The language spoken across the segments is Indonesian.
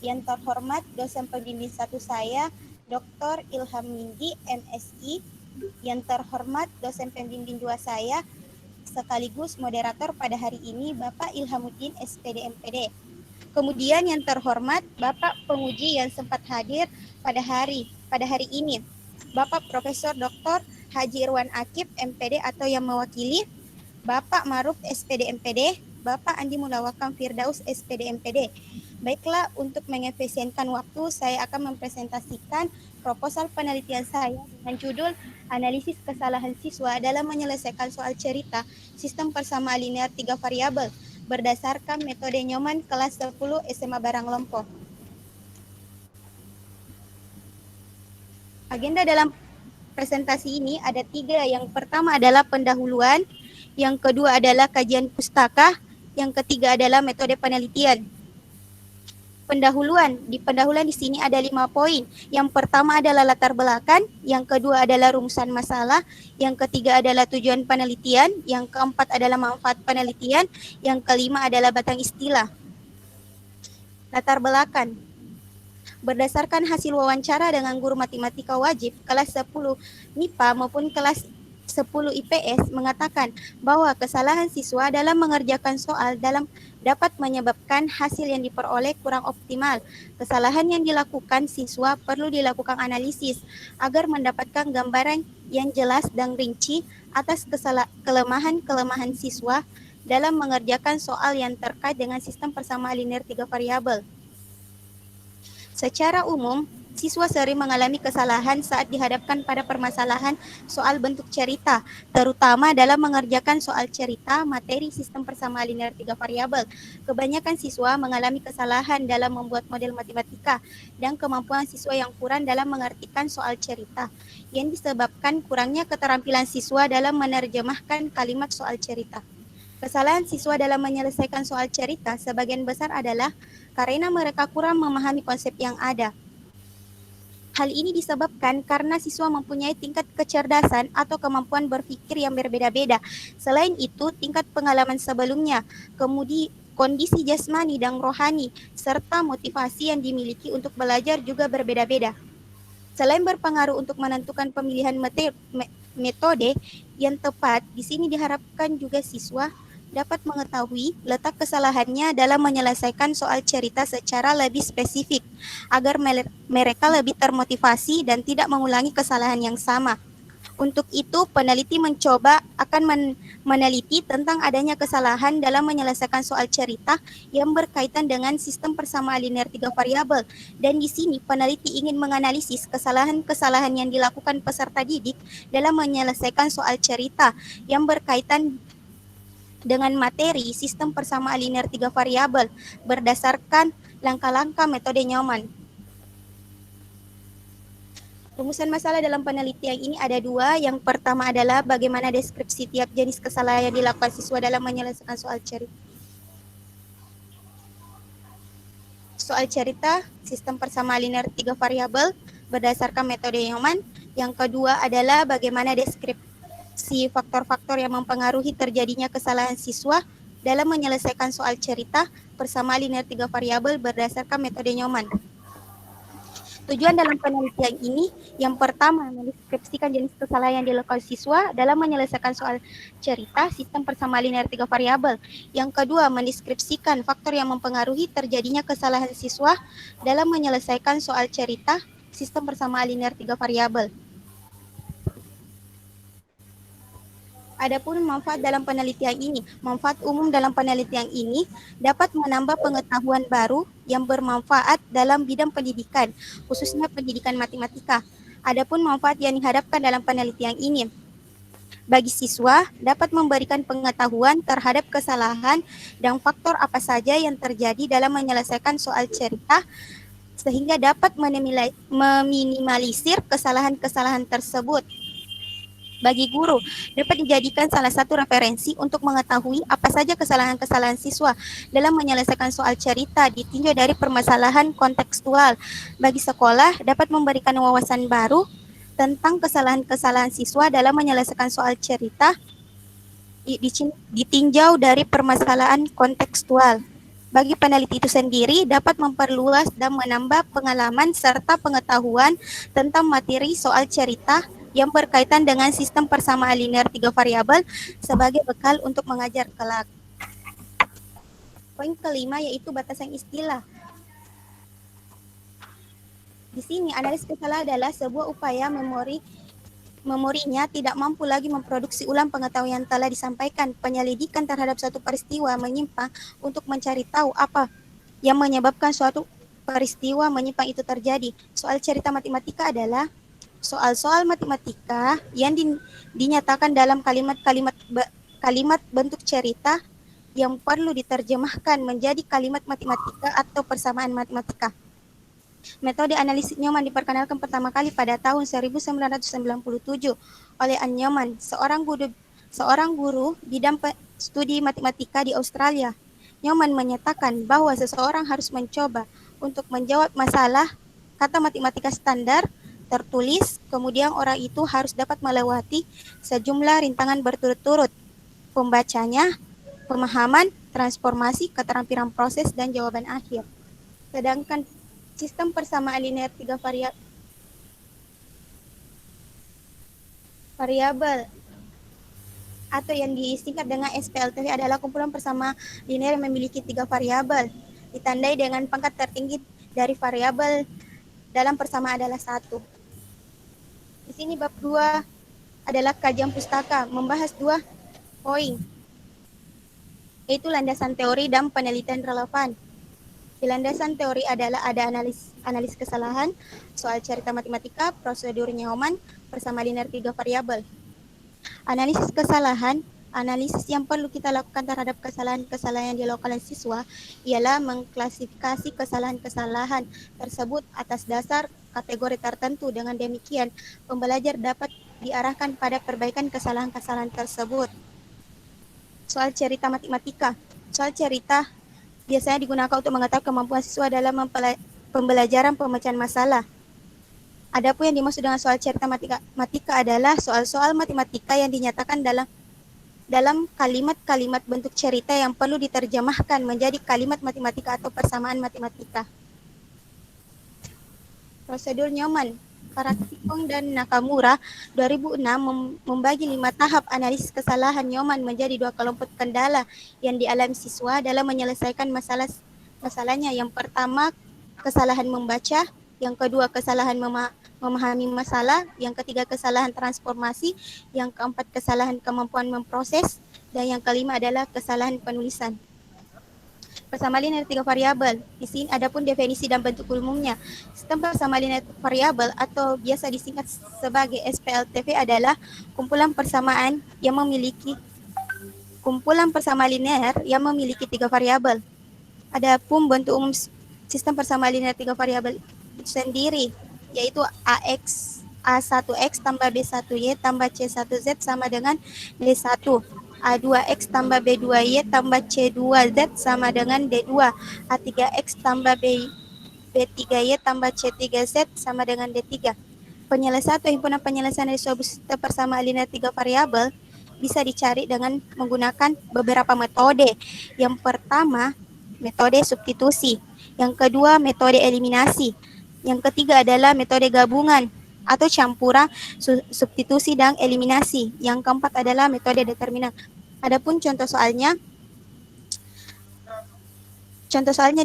Yang terhormat dosen pembimbing 1 saya, Dr. Ilham Ninggi, MSI. Yang terhormat dosen pembimbing 2 saya, sekaligus moderator pada hari ini, Bapak Ilhamuddin, SPD MPD. Kemudian yang terhormat Bapak penguji yang sempat hadir pada hari ini, Bapak Profesor Dr. Haji Irwan Akib, MPD atau yang mewakili, Bapak Maruf, SPD MPD, Bapak Andi Mulawakam Firdaus, SPD MPD. Baiklah, untuk mengefisienkan waktu, saya akan mempresentasikan proposal penelitian saya dengan judul Analisis Kesalahan Siswa dalam Menyelesaikan Soal Cerita Sistem Persamaan Linear 3 Variabel berdasarkan metode Nyoman kelas 10 SMA Baranglompo. Agenda dalam presentasi ini ada 3. Yang pertama adalah pendahuluan, yang kedua adalah kajian pustaka, yang ketiga adalah metode penelitian. Pendahuluan di sini ada 5 poin. Yang pertama adalah latar belakang, yang kedua adalah rumusan masalah, yang ketiga adalah tujuan penelitian, yang keempat adalah manfaat penelitian, yang kelima adalah batang istilah. Latar belakang. Berdasarkan hasil wawancara dengan guru matematika wajib kelas 10 MIPA maupun kelas 10 IPS mengatakan bahwa kesalahan siswa dalam mengerjakan soal dapat menyebabkan hasil yang diperoleh kurang optimal. Kesalahan yang dilakukan siswa perlu dilakukan analisis agar mendapatkan gambaran yang jelas dan rinci atas kelemahan-kelemahan siswa dalam mengerjakan soal yang terkait dengan sistem persamaan linear 3 variabel. Secara umum, siswa sering mengalami kesalahan saat dihadapkan pada permasalahan soal bentuk cerita, terutama dalam mengerjakan soal cerita materi sistem persamaan linear 3 variabel. Kebanyakan siswa mengalami kesalahan dalam membuat model matematika dan kemampuan siswa yang kurang dalam mengartikan soal cerita, yang disebabkan kurangnya keterampilan siswa dalam menerjemahkan kalimat soal cerita. Kesalahan siswa dalam menyelesaikan soal cerita sebagian besar adalah karena mereka kurang memahami konsep yang ada. Hal ini disebabkan karena siswa mempunyai tingkat kecerdasan atau kemampuan berpikir yang berbeda-beda. Selain itu, tingkat pengalaman sebelumnya, kondisi jasmani dan rohani, serta motivasi yang dimiliki untuk belajar juga berbeda-beda. Selain berpengaruh untuk menentukan pemilihan metode yang tepat, di sini diharapkan juga siswa dapat mengetahui letak kesalahannya dalam menyelesaikan soal cerita secara lebih spesifik, agar mereka lebih termotivasi dan tidak mengulangi kesalahan yang sama. Untuk itu, peneliti mencoba akan meneliti tentang adanya kesalahan dalam menyelesaikan soal cerita yang berkaitan dengan sistem persamaan linear 3 variabel. Dan di sini, peneliti ingin menganalisis kesalahan-kesalahan yang dilakukan peserta didik dalam menyelesaikan soal cerita yang berkaitan dengan materi sistem persamaan linear 3 variabel berdasarkan langkah-langkah metode Nyoman. Rumusan masalah dalam penelitian ini ada 2. Yang pertama adalah bagaimana deskripsi tiap jenis kesalahan yang dilakukan siswa dalam menyelesaikan soal cerita. Soal cerita sistem persamaan linear 3 variabel berdasarkan metode Nyoman. Yang kedua adalah bagaimana deskripsi faktor-faktor yang mempengaruhi terjadinya kesalahan siswa dalam menyelesaikan soal cerita persamaan linear 3 variabel berdasarkan metode Nyoman. Tujuan dalam penelitian ini, yang pertama, mendeskripsikan jenis kesalahan yang dilakukan siswa dalam menyelesaikan soal cerita sistem persamaan linear 3 variabel. Yang kedua, mendeskripsikan faktor yang mempengaruhi terjadinya kesalahan siswa dalam menyelesaikan soal cerita sistem persamaan linear 3 variabel. Adapun manfaat dalam penelitian ini, manfaat umum dalam penelitian ini dapat menambah pengetahuan baru yang bermanfaat dalam bidang pendidikan, khususnya pendidikan matematika. Adapun manfaat yang dihadapkan dalam penelitian ini, bagi siswa dapat memberikan pengetahuan terhadap kesalahan dan faktor apa saja yang terjadi dalam menyelesaikan soal cerita, sehingga dapat meminimalisir kesalahan-kesalahan tersebut. Bagi guru, dapat dijadikan salah satu referensi untuk mengetahui apa saja kesalahan-kesalahan siswa dalam menyelesaikan soal cerita ditinjau dari permasalahan kontekstual. Bagi sekolah, dapat memberikan wawasan baru tentang kesalahan-kesalahan siswa dalam menyelesaikan soal cerita ditinjau dari permasalahan kontekstual. bagi peneliti itu sendiri dapat memperluas dan menambah pengalaman serta pengetahuan tentang materi soal cerita yang berkaitan dengan sistem persamaan linear tiga variabel sebagai bekal untuk mengajar kelak. Poin kelima yaitu batasan istilah. Di sini analisis kesalahan adalah sebuah upaya memorinya tidak mampu lagi memproduksi ulang pengetahuan yang telah disampaikan. Penyelidikan terhadap suatu peristiwa menyimpang untuk mencari tahu apa yang menyebabkan suatu peristiwa menyimpang itu terjadi. Soal cerita matematika adalah soal-soal matematika yang dinyatakan dalam kalimat bentuk cerita yang perlu diterjemahkan menjadi kalimat matematika atau persamaan matematika. Metode analisis Newman diperkenalkan pertama kali pada tahun 1997 oleh Anne Newman, seorang guru bidang studi matematika di Australia. Newman menyatakan bahwa seseorang harus mencoba untuk menjawab masalah kata matematika standar tertulis, kemudian orang itu harus dapat melewati sejumlah rintangan berturut-turut, pembacanya, pemahaman, transformasi, keterampilan proses, dan jawaban akhir. Sedangkan sistem persamaan linear tiga variabel atau yang disingkat dengan SPLTV adalah kumpulan persamaan linear yang memiliki tiga variabel, ditandai dengan pangkat tertinggi dari variabel dalam persamaan adalah 1. Di sini bab 2 adalah kajian pustaka, membahas 2 poin, yaitu landasan teori dan penelitian relevan. Di landasan teori adalah ada analis kesalahan, soal cerita matematika, prosedur Newman, persamaan linear tiga variabel. Analisis kesalahan, analisis yang perlu kita lakukan terhadap kesalahan-kesalahan yang dilakukan oleh siswa ialah mengklasifikasi kesalahan-kesalahan tersebut atas dasar kategori tertentu. Dengan demikian, pembelajar dapat diarahkan pada perbaikan kesalahan-kesalahan tersebut. Soal cerita matematika. Soal cerita biasanya digunakan untuk mengetahui kemampuan siswa dalam pembelajaran pemecahan masalah. Adapun yang dimaksud dengan soal cerita matematika adalah soal-soal matematika yang dinyatakan dalam kalimat-kalimat bentuk cerita yang perlu diterjemahkan menjadi kalimat matematika atau persamaan matematika. Prosedur Newman, Paratikong dan Nakamura 2006 membagi 5 tahap analisis kesalahan Newman menjadi 2 kelompok kendala yang dialami siswa dalam menyelesaikan masalahnya. Yang pertama, kesalahan membaca. Yang kedua, kesalahan memahami masalah. Yang ketiga, kesalahan transformasi. Yang keempat, kesalahan kemampuan memproses. Dan yang kelima adalah kesalahan penulisan. Persamaan linear tiga variabel. Di sini adapun definisi dan bentuk umumnya. Sistem persamaan linear variabel atau biasa disingkat sebagai SPLTV adalah kumpulan persamaan linear yang memiliki tiga variabel. Adapun bentuk umum sistem persamaan linear tiga variabel itu sendiri yaitu A1X tambah B1Y tambah C1Z sama dengan D1. A2X tambah B2Y tambah C2Z sama dengan D2. A3X tambah B3Y tambah C3Z sama dengan D3. Penyelesaian atau himpunan penyelesaian dari suatu sistem persamaan linear tiga variabel bisa dicari dengan menggunakan beberapa metode. Yang pertama, metode substitusi. Yang kedua, metode eliminasi. Yang ketiga adalah metode gabungan atau campuran substitusi dan eliminasi. Yang keempat adalah metode determinan. Adapun contoh soalnya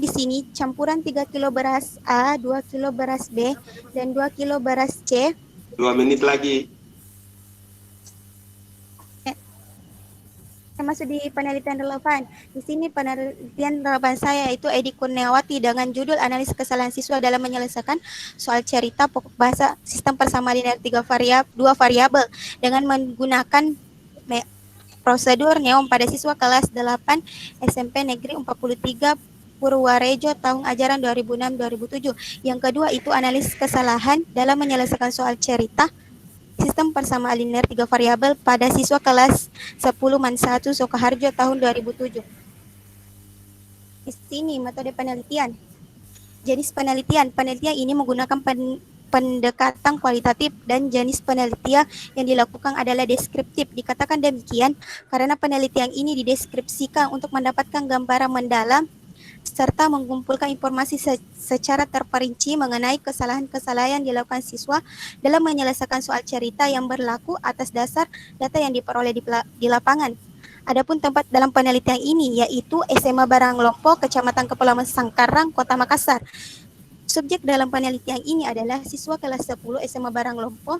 di sini campuran 3 kilo beras A, 2 kilo beras B, dan 2 kilo beras C. 2 menit lagi. Masuk di penelitian relevan. Di sini penelitian relevan saya yaitu Edi Kurniawati dengan judul Analisis Kesalahan Siswa dalam Menyelesaikan Soal Cerita Pokok Bahasa Sistem Persamaan Linear 2 variabel dengan menggunakan prosedur Newman pada siswa kelas 8 SMP Negeri 43 Purwarejo tahun ajaran 2006-2007. Yang kedua itu analisis kesalahan dalam menyelesaikan soal cerita sistem persamaan linear 3 variabel pada siswa kelas 10 Man 1 Sukoharjo tahun 2007. Di sini metode penelitian. Jenis penelitian. Penelitian ini menggunakan pendekatan kualitatif dan jenis penelitian yang dilakukan adalah deskriptif. Dikatakan demikian karena penelitian ini dideskripsikan untuk mendapatkan gambaran mendalam serta mengumpulkan informasi secara terperinci mengenai kesalahan-kesalahan yang dilakukan siswa dalam menyelesaikan soal cerita yang berlaku atas dasar data yang diperoleh di lapangan. Adapun tempat dalam penelitian ini yaitu SMA Baranglompo, Kecamatan Kepulauan Sangkarang, Kota Makassar. Subjek dalam penelitian ini adalah siswa kelas 10 SMA Baranglompo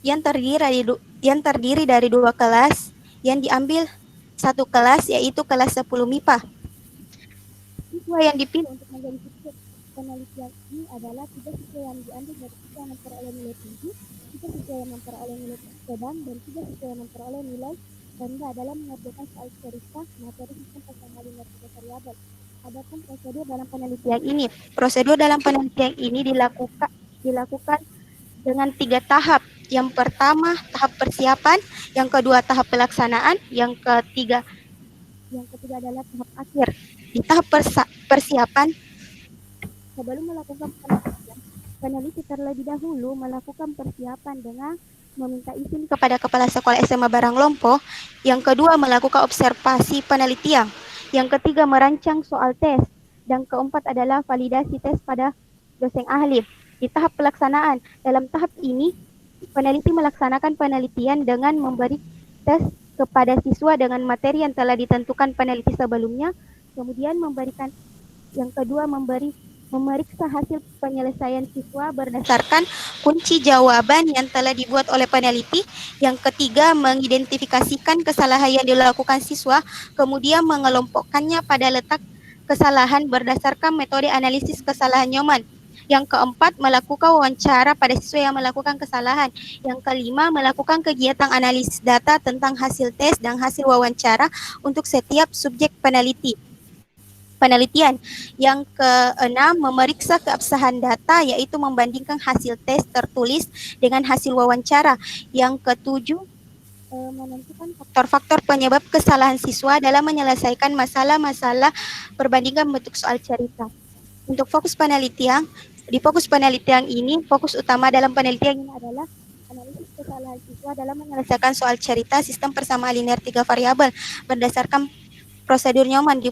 yang terdiri dari dua kelas yang diambil satu kelas yaitu kelas 10 MIPA. Siswa yang dipilih untuk menjadi subjek penelitian ini adalah 3 siswa yang diambil dari siswa yang memperoleh nilai tinggi, 3 siswa yang memperoleh nilai sedang, dan 3 siswa yang memperoleh nilai rendah dalam mengerjakan soal cerita materi sistem persamaan linear tiga variabel. Adapun prosedur dalam penelitian ini. Prosedur dalam penelitian ini dilakukan dengan 3 tahap. Yang pertama, tahap persiapan, yang kedua tahap pelaksanaan, yang ketiga adalah tahap akhir. Di tahap persiapan, sebelum melakukan penelitian, peneliti terlebih dahulu melakukan persiapan dengan meminta izin kepada Kepala Sekolah SMA Baranglompo, yang kedua melakukan observasi penelitian, yang ketiga merancang soal tes, dan keempat adalah validasi tes pada dosen ahli. Di tahap pelaksanaan, dalam tahap ini peneliti melaksanakan penelitian dengan memberi tes kepada siswa dengan materi yang telah ditentukan peneliti sebelumnya, kemudian yang kedua memeriksa hasil penyelesaian siswa berdasarkan kunci jawaban yang telah dibuat oleh peneliti, yang ketiga mengidentifikasikan kesalahan yang dilakukan siswa, kemudian mengelompokkannya pada letak kesalahan berdasarkan metode analisis kesalahan Newman. Yang keempat, melakukan wawancara pada siswa yang melakukan kesalahan. Yang kelima, melakukan kegiatan analisis data tentang hasil tes dan hasil wawancara untuk setiap subjek penelitian. Yang keenam, memeriksa keabsahan data, yaitu membandingkan hasil tes tertulis dengan hasil wawancara. Yang ketujuh, menentukan faktor-faktor penyebab kesalahan siswa dalam menyelesaikan masalah-masalah perbandingan bentuk soal cerita. Untuk fokus penelitian, di fokus penelitian ini, fokus utama dalam penelitian ini adalah analisis kesalahan siswa dalam menyelesaikan soal cerita sistem persamaan linear tiga variabel berdasarkan prosedur Newman.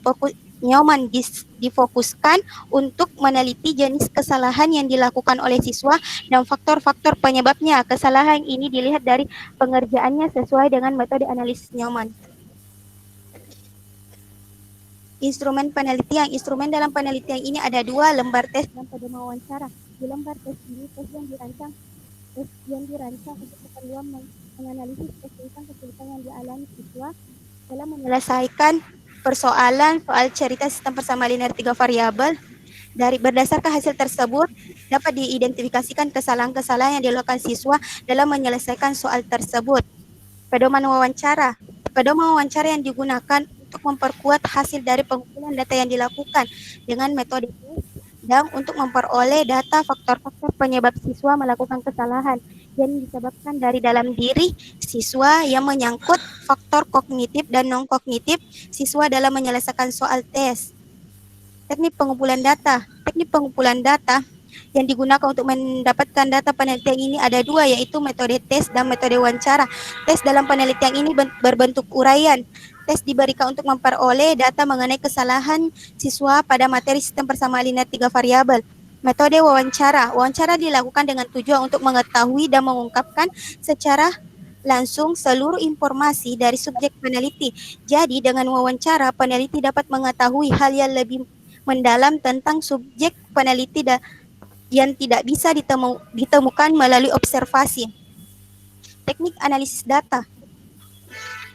Difokuskan untuk meneliti jenis kesalahan yang dilakukan oleh siswa dan faktor-faktor penyebabnya. Kesalahan ini dilihat dari pengerjaannya sesuai dengan metode analisis Newman. Instrumen penelitian. Instrumen dalam penelitian ini ada 2, lembar tes dan pedoman wawancara. Di lembar tes ini, tes yang dirancang untuk keperluan menganalisis kesulitan yang dialami siswa dalam menyelesaikan persoalan soal cerita sistem persamaan linear tiga variabel. Berdasarkan hasil tersebut, dapat diidentifikasikan kesalahan-kesalahan yang dilakukan siswa dalam menyelesaikan soal tersebut. Pedoman wawancara. Pedoman wawancara yang digunakan untuk memperkuat hasil dari pengumpulan data yang dilakukan dengan metode tes dan untuk memperoleh data faktor-faktor penyebab siswa melakukan kesalahan yang disebabkan dari dalam diri siswa yang menyangkut faktor kognitif dan non-kognitif siswa dalam menyelesaikan soal tes. Teknik pengumpulan data. Teknik pengumpulan data yang digunakan untuk mendapatkan data penelitian ini ada 2, yaitu metode tes dan metode wawancara. Tes dalam penelitian ini berbentuk uraian. Tes diberikan untuk memperoleh data mengenai kesalahan siswa pada materi sistem persamaan linear tiga variabel. Metode wawancara. Wawancara dilakukan dengan tujuan untuk mengetahui dan mengungkapkan secara langsung seluruh informasi dari subjek peneliti. Jadi dengan wawancara, peneliti dapat mengetahui hal yang lebih mendalam tentang subjek peneliti yang tidak bisa ditemukan melalui observasi. Teknik analisis data.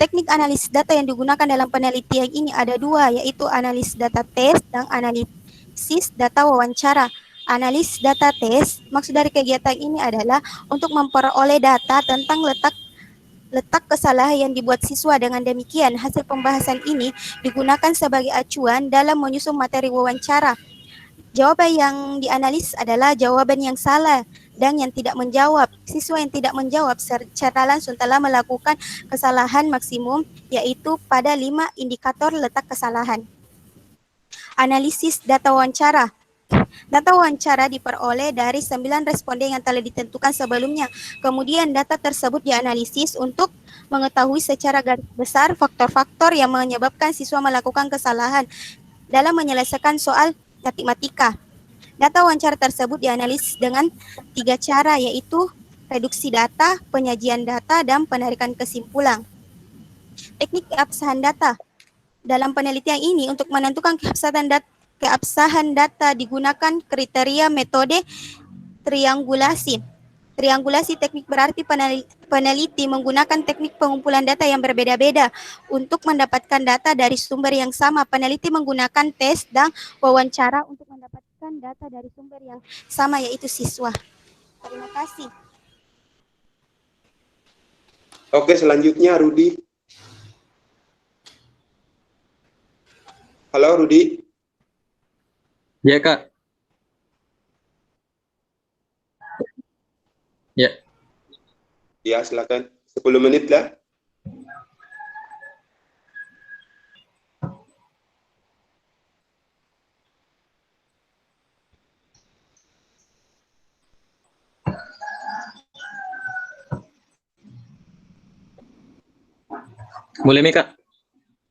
Teknik analisis data yang digunakan dalam penelitian ini ada 2, yaitu analisis data tes dan analisis data wawancara. Analisis data tes, maksud dari kegiatan ini adalah untuk memperoleh data tentang letak kesalahan yang dibuat siswa. Dengan demikian, hasil pembahasan ini digunakan sebagai acuan dalam menyusun materi wawancara. Jawaban yang dianalisis adalah jawaban yang salah dan yang tidak menjawab. Siswa yang tidak menjawab secara langsung telah melakukan kesalahan maksimum, yaitu pada 5 indikator letak kesalahan. Analisis data wawancara. Data wawancara diperoleh dari 9 responden yang telah ditentukan sebelumnya. Kemudian data tersebut dianalisis untuk mengetahui secara garis besar faktor-faktor yang menyebabkan siswa melakukan kesalahan dalam menyelesaikan soal matematika. Data wawancara tersebut dianalisis dengan 3 cara, yaitu reduksi data, penyajian data, dan penarikan kesimpulan. Teknik keabsahan data. Dalam penelitian ini, untuk menentukan keabsahan data digunakan kriteria metode triangulasi. Triangulasi teknik berarti peneliti menggunakan teknik pengumpulan data yang berbeda-beda untuk mendapatkan data dari sumber yang sama. Peneliti menggunakan tes dan wawancara untuk mendapatkan data dari sumber yang sama, yaitu siswa. Terima kasih. Oke, selanjutnya Rudi. Halo Rudi. Ya Kak. Ya. Ya, silakan. 10 menit lah. Boleh nih Kak?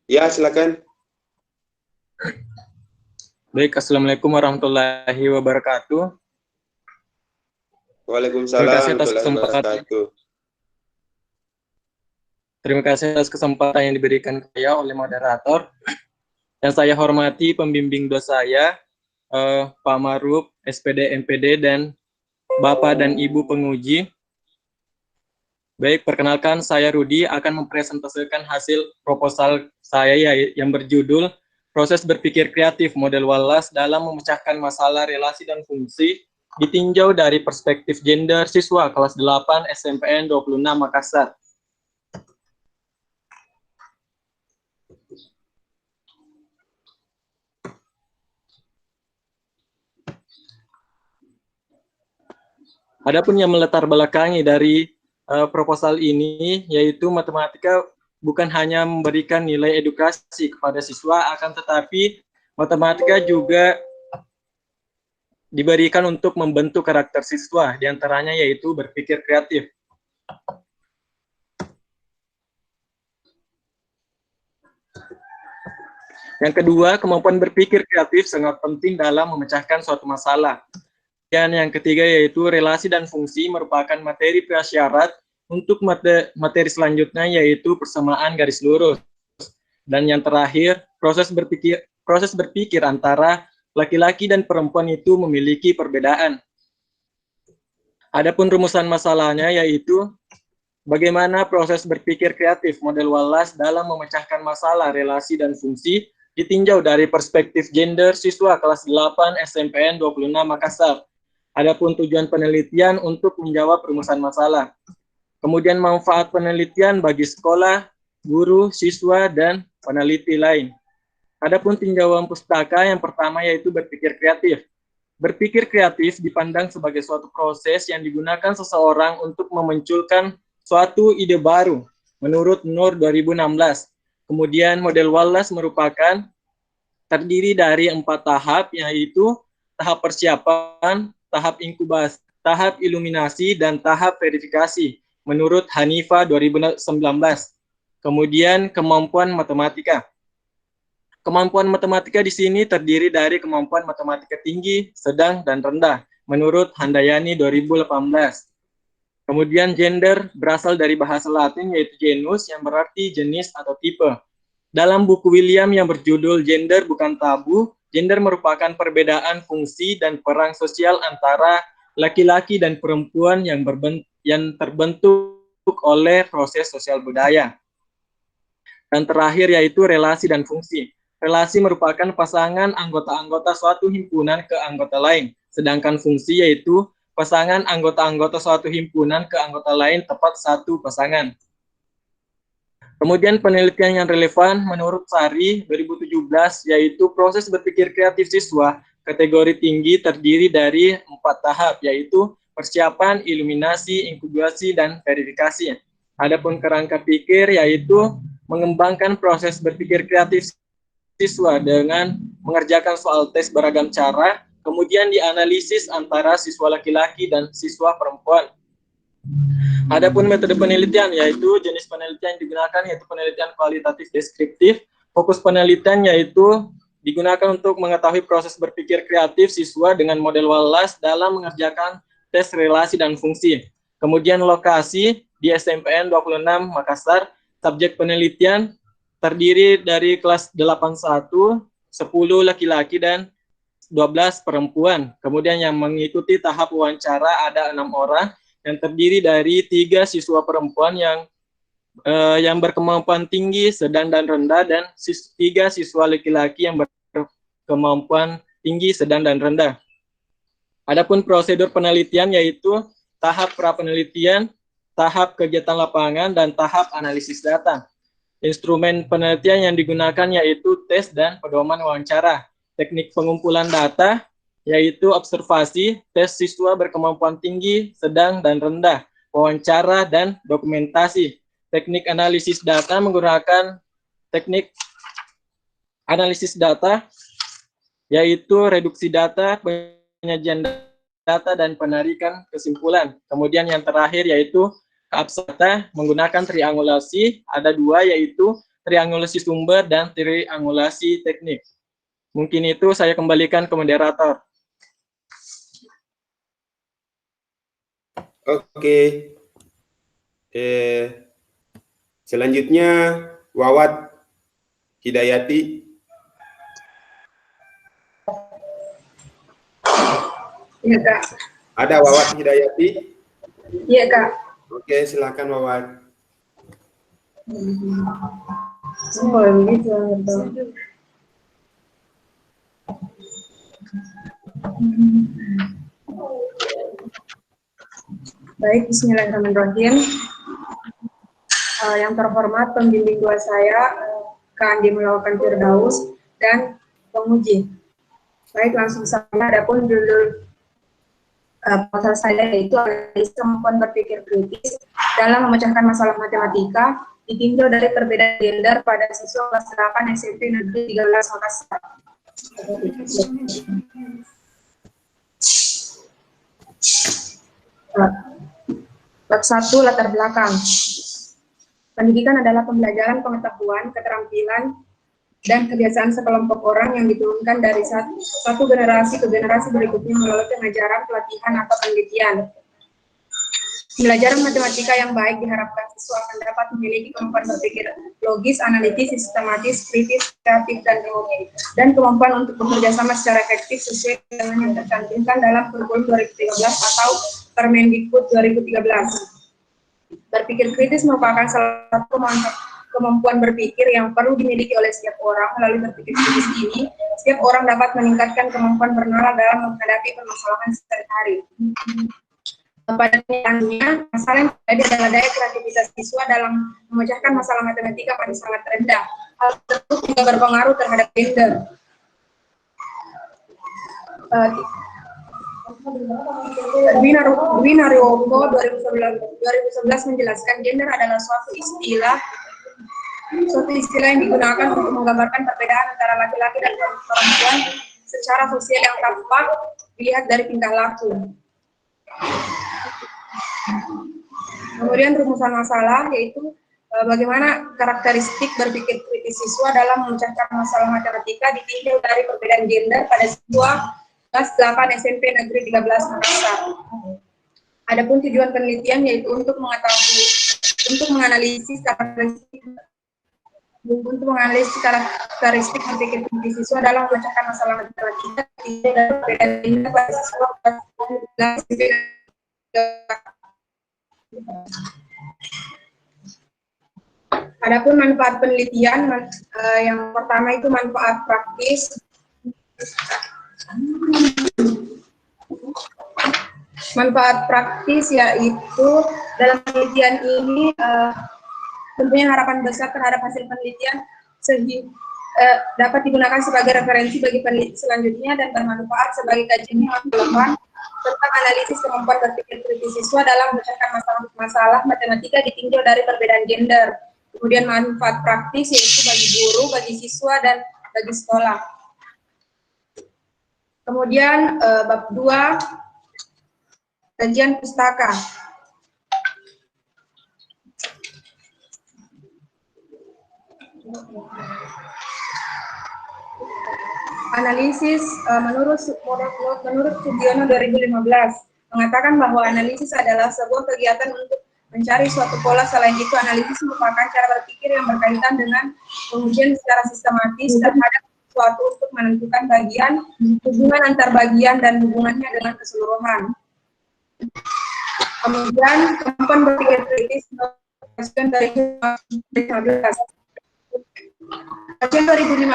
Ya, silakan. Baik, Assalamualaikum warahmatullahi wabarakatuh. Waalaikumsalam warahmatullahi wabarakatuh. Terima kasih atas kesempatan yang diberikan saya oleh moderator. Yang saya hormati pembimbing dosen saya, Pak Maruf, SPD, MPD, dan Bapak dan Ibu penguji. Baik, perkenalkan saya Rudi akan mempresentasikan hasil proposal saya yang berjudul Proses Berpikir Kreatif Model Wallace dalam Memecahkan Masalah Relasi dan Fungsi ditinjau dari perspektif gender siswa kelas 8 SMPN 26 Makassar. Adapun yang melatar belakangi dari proposal ini, yaitu matematika bukan hanya memberikan nilai edukasi kepada siswa, akan tetapi matematika juga diberikan untuk membentuk karakter siswa, diantaranya yaitu berpikir kreatif. Yang kedua, kemampuan berpikir kreatif sangat penting dalam memecahkan suatu masalah. Dan yang ketiga yaitu relasi dan fungsi merupakan materi prasyarat untuk materi selanjutnya yaitu persamaan garis lurus. Dan yang terakhir, proses berpikir antara laki-laki dan perempuan itu memiliki perbedaan. Adapun rumusan masalahnya yaitu bagaimana proses berpikir kreatif model Wallace dalam memecahkan masalah relasi dan fungsi ditinjau dari perspektif gender siswa kelas 8 SMPN 26 Makassar. Adapun tujuan penelitian untuk menjawab rumusan masalah. Kemudian manfaat penelitian bagi sekolah, guru, siswa, dan peneliti lain. Adapun tinjauan pustaka yang pertama yaitu berpikir kreatif. Berpikir kreatif dipandang sebagai suatu proses yang digunakan seseorang untuk memunculkan suatu ide baru menurut Nur 2016. Kemudian model Wallace merupakan terdiri dari 4 tahap yaitu tahap persiapan, tahap inkubasi, tahap iluminasi, dan tahap verifikasi menurut Hanifa 2019. Kemudian kemampuan matematika. Kemampuan matematika di sini terdiri dari kemampuan matematika tinggi, sedang, dan rendah menurut Handayani 2018. Kemudian gender berasal dari bahasa Latin yaitu genus yang berarti jenis atau tipe. Dalam buku William yang berjudul Gender Bukan Tabu, gender merupakan perbedaan fungsi dan peran sosial antara laki-laki dan perempuan yang terbentuk oleh proses sosial budaya. Dan terakhir yaitu relasi dan fungsi. Relasi merupakan pasangan anggota-anggota suatu himpunan ke anggota lain, sedangkan fungsi yaitu pasangan anggota-anggota suatu himpunan ke anggota lain tepat satu pasangan. Kemudian penelitian yang relevan menurut Sari 2017 yaitu proses berpikir kreatif siswa kategori tinggi terdiri dari 4 tahap yaitu persiapan, iluminasi, inkubasi, dan verifikasi. Adapun kerangka pikir yaitu mengembangkan proses berpikir kreatif siswa dengan mengerjakan soal tes beragam cara Kemudian dianalisis antara siswa laki-laki dan siswa perempuan. Adapun metode penelitian, yaitu jenis penelitian yang digunakan yaitu penelitian kualitatif deskriptif. Fokus penelitian yaitu digunakan untuk mengetahui proses berpikir kreatif siswa dengan model Wallace dalam mengerjakan tes relasi dan fungsi. Kemudian lokasi di SMPN 26 Makassar. Subjek penelitian terdiri dari kelas 81, 10 laki-laki dan 12 perempuan. Kemudian yang mengikuti tahap wawancara ada 6 orang yang terdiri dari 3 siswa perempuan yang berkemampuan tinggi, sedang dan rendah, dan 3 siswa laki-laki yang berkemampuan tinggi, sedang dan rendah. Adapun prosedur penelitian yaitu tahap pra-penelitian, tahap kegiatan lapangan, dan tahap analisis data. Instrumen penelitian yang digunakan yaitu tes dan pedoman wawancara. Teknik pengumpulan data yaitu observasi, tes siswa berkemampuan tinggi, sedang, dan rendah, wawancara, dan dokumentasi. Teknik analisis data menggunakan teknik analisis data yaitu reduksi data, penyajian data, dan penarikan kesimpulan. Kemudian yang terakhir yaitu keabstrakan menggunakan triangulasi, ada 2 yaitu triangulasi sumber dan triangulasi teknik. Mungkin itu saya kembalikan ke moderator. Oke. Selanjutnya Wawat Hidayati. Iya, Kak. Ada Wawat Hidayati? Iya, Kak. Oke, silakan Wawat. Baik, bismillahirrahmanirrahim. Yang terhormat pembimbing 2 saya, Kak Andi Mulawakan Firdaus, dan penguji. Baik, langsung saja. Adapun judul proposal saya yaitu analisis kemampuan berpikir kritis dalam memecahkan masalah matematika ditinjau dari perbedaan gender pada siswa kelas 8 SMP Negeri 13 Makassar. Bab 1, latar belakang. Pendidikan adalah pembelajaran pengetahuan, keterampilan, dan kebiasaan sekelompok orang yang diturunkan dari satu generasi ke generasi berikutnya melalui pengajaran, pelatihan, atau penelitian. Pembelajaran matematika yang baik diharapkan siswa akan dapat memiliki kemampuan berpikir logis, analitis, sistematis, kritis, kreatif, dan kemampuan untuk bekerja sama secara efektif sesuai dengan yang tercantumkan dalam kurikulum 2013 atau Permendikbud 2013. Berpikir kritis merupakan salah satu kemampuan berpikir yang perlu dimiliki oleh setiap orang. Melalui berpikir kritis ini, setiap orang dapat meningkatkan kemampuan bernalar dalam menghadapi permasalahan sehari-hari. Pada kenyataannya, masalah yang terjadi adalah daya kreativitas siswa dalam memecahkan masalah matematika masih sangat rendah. Hal tersebut juga berpengaruh terhadap gender. Dwi Naryoko 2011 menjelaskan gender adalah suatu istilah yang digunakan untuk menggambarkan perbedaan antara laki-laki dan perempuan secara sosial yang tampak dilihat dari tingkah laku. Kemudian rumusan masalah yaitu bagaimana karakteristik berpikir kritis siswa dalam memecahkan masalah matematika ditinjau dari perbedaan gender pada siswa kelas 8 SMP Negeri 13 Makassar. Adapun tujuan penelitian yaitu untuk menganalisis karakteristik berpikir kritis siswa dalam memecahkan masalah matematika ditinjau dari perbedaan gender pada siswa kelas 8 SMP. Adapun manfaat penelitian, yang pertama itu manfaat praktis. Manfaat praktis yaitu dalam penelitian ini tentunya harapan besar terhadap hasil penelitian sehingga dapat digunakan sebagai referensi bagi peneliti selanjutnya dan bermanfaat sebagai kajian relevan tentang analisis kemampuan berpikir kritis siswa dalam memecahkan masalah matematika ditinjau dari perbedaan gender. Kemudian manfaat praktis yaitu bagi guru, bagi siswa, dan bagi sekolah. Kemudian bab 2, kajian pustaka. Analisis menurut Sugiono 2015 mengatakan bahwa analisis adalah sebuah kegiatan untuk mencari suatu pola. Selain itu, analisis merupakan cara berpikir yang berkaitan dengan pengujian secara sistematis terhadap suatu untuk menentukan bagian, hubungan antar bagian, dan hubungannya dengan keseluruhan. Kemudian, kemampuan berpikir kritis dari 2015. Kajian 2015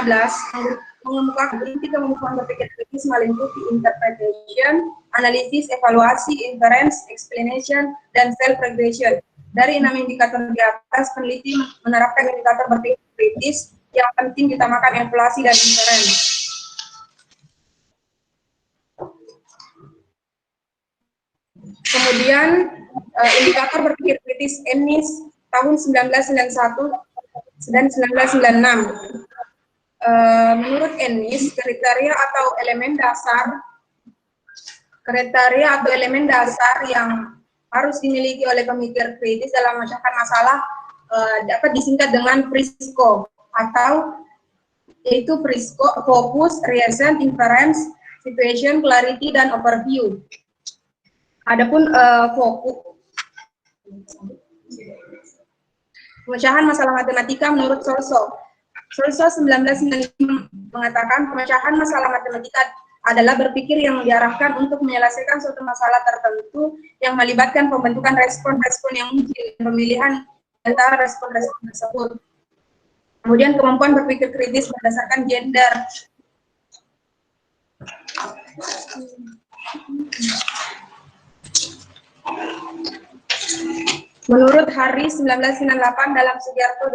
mengemukakan inti kemampuan berpikir kritis meliputi interpretation, analisis, evaluasi, inference, explanation, dan self-regression. Dari 6 indikator di atas, peneliti menerapkan indikator berpikir kritis yang penting ditamakan evaluasi dan inference. Kemudian indikator berpikir kritis ENIS tahun 1991 dan 1996. Menurut ENIS, kriteria atau elemen dasar yang harus dimiliki oleh pemikir kritis dalam memecahkan masalah dapat disingkat dengan PRISCO, atau yaitu PRISCO: Focus, Reason, Inference, Situation, Clarity, dan Overview. Adapun fokus, pemecahan masalah matematika menurut Solso 1995 mengatakan pemecahan masalah matematika adalah berpikir yang diarahkan untuk menyelesaikan suatu masalah tertentu yang melibatkan pembentukan respon-respon yang muncul dan pemilihan antara respon-respon tersebut. Kemudian kemampuan berpikir kritis berdasarkan gender. Menurut Hari 1998 dalam Sugiarto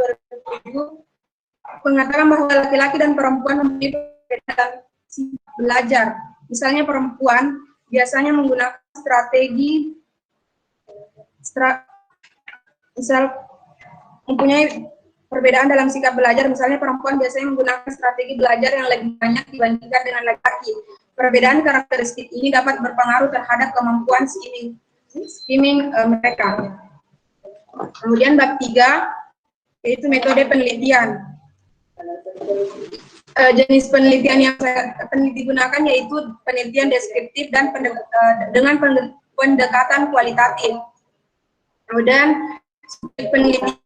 2007 mengatakan bahwa laki-laki dan perempuan memiliki perbedaan sifat belajar. Misalnya perempuan biasanya menggunakan mempunyai perbedaan dalam sikap belajar. Misalnya perempuan biasanya menggunakan strategi belajar yang lebih banyak dibandingkan dengan laki-laki. Perbedaan karakteristik ini dapat berpengaruh terhadap kemampuan skimming mereka. Kemudian bab 3 yaitu metode penelitian. Jenis penelitian yang peneliti gunakan yaitu penelitian deskriptif dan dengan pendekatan kualitatif. Kemudian penelitian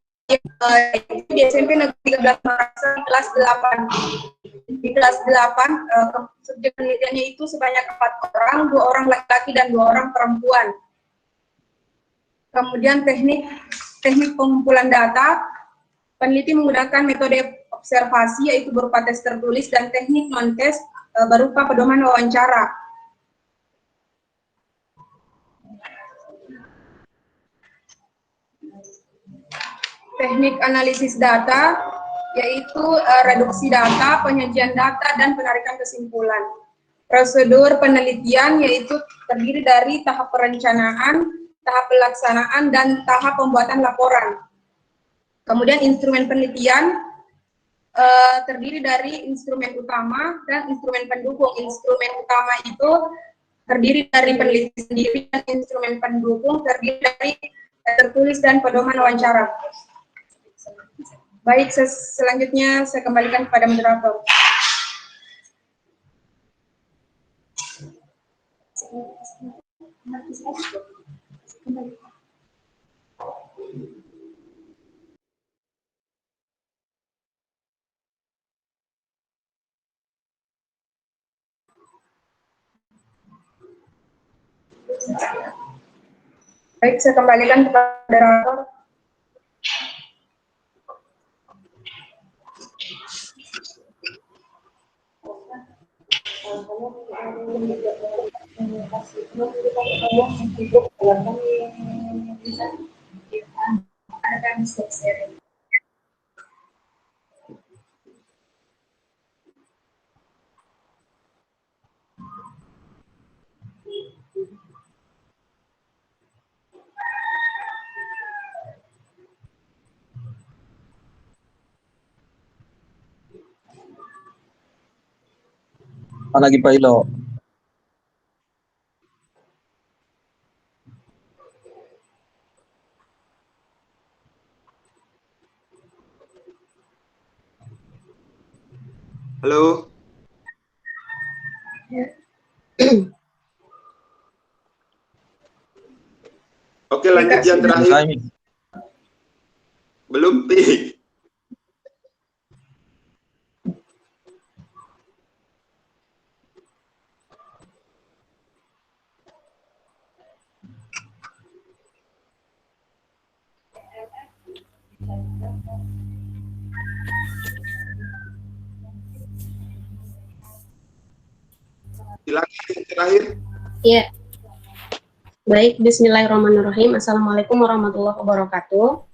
di SMP Negeri 13 Makassar kelas 8. Di kelas 8 subjek penelitiannya itu sebanyak 4 orang, 2 orang laki-laki dan 2 orang perempuan. Kemudian teknik pengumpulan data, peneliti menggunakan metode observasi yaitu berupa tes tertulis dan teknik non-tes berupa pedoman wawancara. Teknik analisis data yaitu reduksi data, penyajian data, dan penarikan kesimpulan. Prosedur penelitian yaitu terdiri dari tahap perencanaan, tahap pelaksanaan, dan tahap pembuatan laporan. Kemudian instrumen penelitian terdiri dari instrumen utama dan instrumen pendukung. Instrumen utama itu terdiri dari peneliti sendiri dan instrumen pendukung terdiri dari tertulis dan pedoman wawancara. Baik, selanjutnya saya kembalikan kepada moderator. Baik, saya kembalikan kepada moderator. Lagi Pak Ilo. Halo. Oke, lanjut yang terakhir. Belum, Pi. Silakan yang terakhir. Ya, baik. Bismillahirrahmanirrahim. Assalamualaikum warahmatullahi wabarakatuh.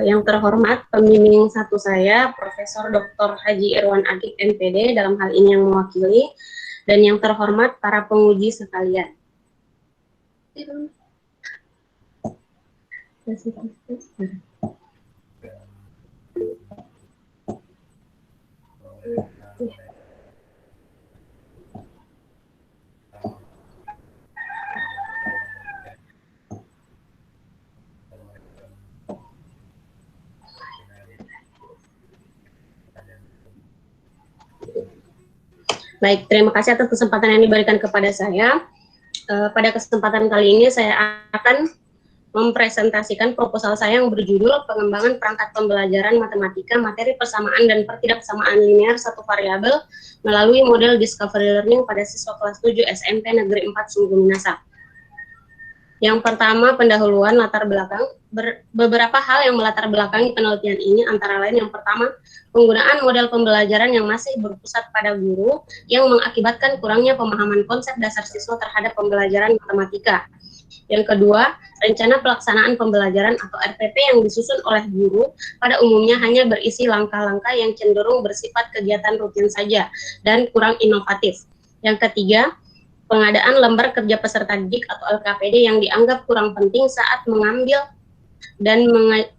Yang terhormat pembimbing satu saya, Profesor Dr. Haji Irwan Akik MPD, dalam hal ini yang mewakili, dan yang terhormat para penguji sekalian. Baik, terima kasih atas kesempatan yang diberikan kepada saya. Pada kesempatan kali ini saya akan mempresentasikan proposal saya yang berjudul Pengembangan Perangkat Pembelajaran Matematika Materi Persamaan dan Pertidaksamaan Linear Satu Variabel melalui model Discovery Learning pada siswa kelas 7 SMP Negeri 4 Sungguh Minasa. Yang pertama, pendahuluan latar belakang. Beberapa hal yang melatar belakangi penelitian ini antara lain yang pertama, penggunaan model pembelajaran yang masih berpusat pada guru yang mengakibatkan kurangnya pemahaman konsep dasar siswa terhadap pembelajaran matematika. Yang kedua, rencana pelaksanaan pembelajaran atau RPP yang disusun oleh guru pada umumnya hanya berisi langkah-langkah yang cenderung bersifat kegiatan rutin saja dan kurang inovatif. Yang ketiga, pengadaan lembar kerja peserta didik atau LKPD yang dianggap kurang penting saat mengambil dan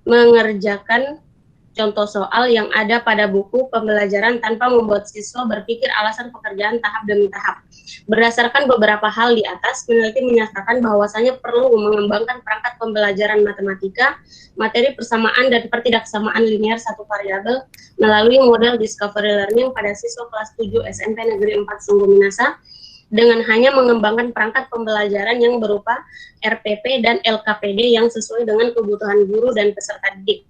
mengerjakan contoh soal yang ada pada buku pembelajaran tanpa membuat siswa berpikir alasan pekerjaan tahap demi tahap. Berdasarkan beberapa hal di atas, peneliti menyatakan bahwasanya perlu mengembangkan perangkat pembelajaran matematika, materi persamaan dan pertidaksamaan linear satu variabel melalui model Discovery Learning pada siswa kelas 7 SMP Negeri 4 Sungguh Minasa, dengan hanya mengembangkan perangkat pembelajaran yang berupa RPP dan LKPD yang sesuai dengan kebutuhan guru dan peserta didik.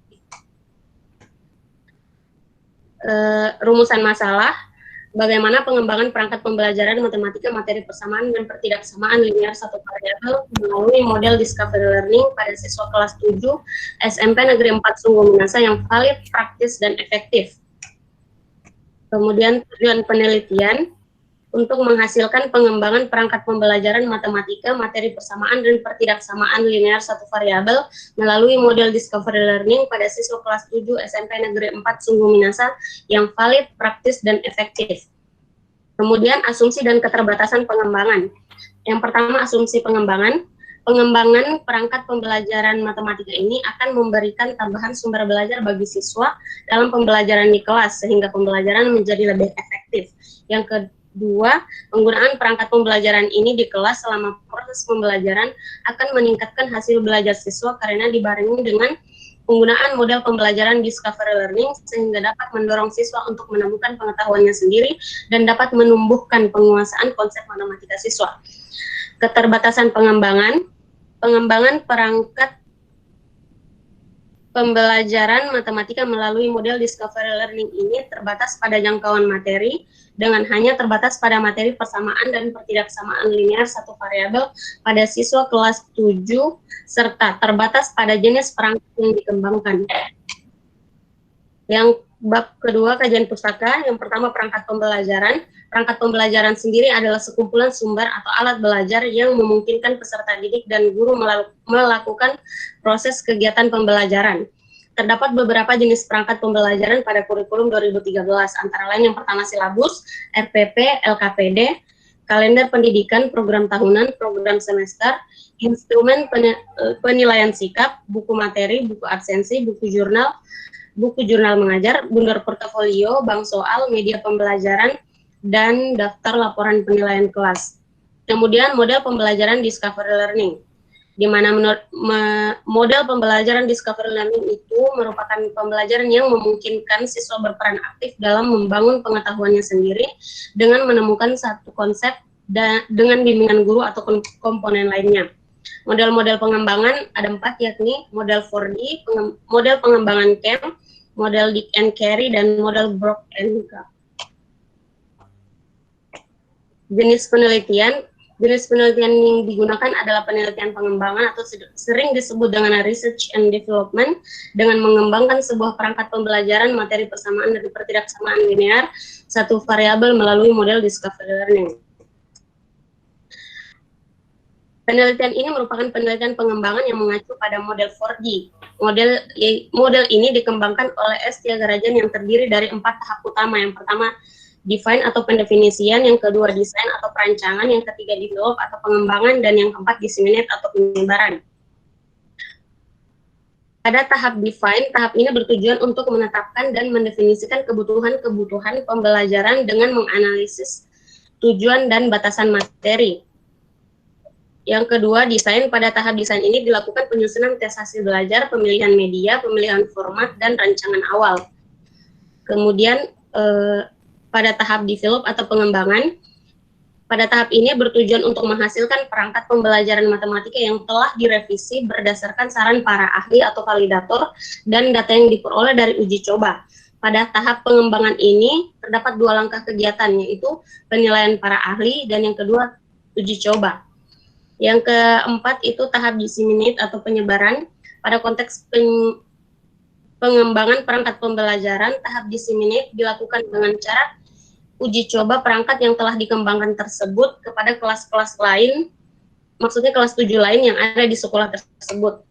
Rumusan masalah, bagaimana pengembangan perangkat pembelajaran matematika materi persamaan dan pertidaksamaan linear satu variabel melalui model Discovery Learning pada siswa kelas 7 SMP Negeri 4 Sungguh Minasa yang valid, praktis, dan efektif. Kemudian tujuan penelitian, untuk menghasilkan pengembangan perangkat pembelajaran matematika, materi persamaan, dan pertidaksamaan linear satu variabel melalui model Discovery Learning pada siswa kelas 7 SMP Negeri 4 Sungguh Minasa yang valid, praktis, dan efektif. Kemudian asumsi dan keterbatasan pengembangan. Yang pertama, asumsi pengembangan. Pengembangan perangkat pembelajaran matematika ini akan memberikan tambahan sumber belajar bagi siswa dalam pembelajaran di kelas, sehingga pembelajaran menjadi lebih efektif. Yang kedua, penggunaan perangkat pembelajaran ini di kelas selama proses pembelajaran akan meningkatkan hasil belajar siswa karena dibarengi dengan penggunaan model pembelajaran Discovery Learning sehingga dapat mendorong siswa untuk menemukan pengetahuannya sendiri dan dapat menumbuhkan penguasaan konsep matematika siswa. Keterbatasan pengembangan. Pengembangan perangkat pembelajaran matematika melalui model Discovery Learning ini terbatas pada jangkauan materi dengan hanya terbatas pada materi persamaan dan pertidaksamaan linear satu variabel pada siswa kelas 7 serta terbatas pada jenis perangkat yang dikembangkan. Yang bab kedua, kajian pustaka. Yang pertama, perangkat pembelajaran. Perangkat pembelajaran sendiri adalah sekumpulan sumber atau alat belajar yang memungkinkan peserta didik dan guru melakukan proses kegiatan pembelajaran. Terdapat beberapa jenis perangkat pembelajaran pada kurikulum 2013, antara lain yang pertama silabus, RPP, LKPD, kalender pendidikan, program tahunan, program semester, instrumen penilaian sikap, buku materi, buku absensi, buku jurnal mengajar, bundar portofolio, bank soal, media pembelajaran, dan daftar laporan penilaian kelas. Kemudian model pembelajaran Discovery Learning. di mana model pembelajaran discovery learning itu merupakan pembelajaran yang memungkinkan siswa berperan aktif dalam membangun pengetahuannya sendiri dengan menemukan satu konsep dengan bimbingan guru atau komponen lainnya. Model-model pengembangan ada 4, yakni model 4D, model pengembangan CAM, model Dick and Carey, dan model Brock and Gap. Jenis penelitian yang digunakan adalah penelitian pengembangan atau sering disebut dengan research and development, dengan mengembangkan sebuah perangkat pembelajaran materi persamaan dari pertidaksamaan linear satu variabel melalui model discovery learning. Penelitian ini merupakan penelitian pengembangan yang mengacu pada model 4D. Model ini dikembangkan oleh S. Thiagarajan yang terdiri dari 4 tahap utama. Yang pertama, define atau pendefinisian, yang kedua desain atau perancangan, yang ketiga develop atau pengembangan, dan yang keempat disseminate atau penyebaran. Pada tahap define, tahap ini bertujuan untuk menetapkan dan mendefinisikan kebutuhan-kebutuhan pembelajaran dengan menganalisis tujuan dan batasan materi. Yang kedua, desain. Pada tahap desain ini dilakukan penyusunan tes hasil belajar, pemilihan media, pemilihan format, dan rancangan awal. Kemudian pada tahap develop atau pengembangan, pada tahap ini bertujuan untuk menghasilkan perangkat pembelajaran matematika yang telah direvisi berdasarkan saran para ahli atau validator dan data yang diperoleh dari uji coba. Pada tahap pengembangan ini terdapat 2 langkah kegiatan, yaitu penilaian para ahli dan yang kedua uji coba. Yang keempat itu tahap disseminate atau penyebaran. Pada konteks pengembangan perangkat pembelajaran, tahap disseminate dilakukan dengan cara uji coba perangkat yang telah dikembangkan tersebut kepada kelas-kelas lain, maksudnya kelas 7 lain yang ada di sekolah tersebut.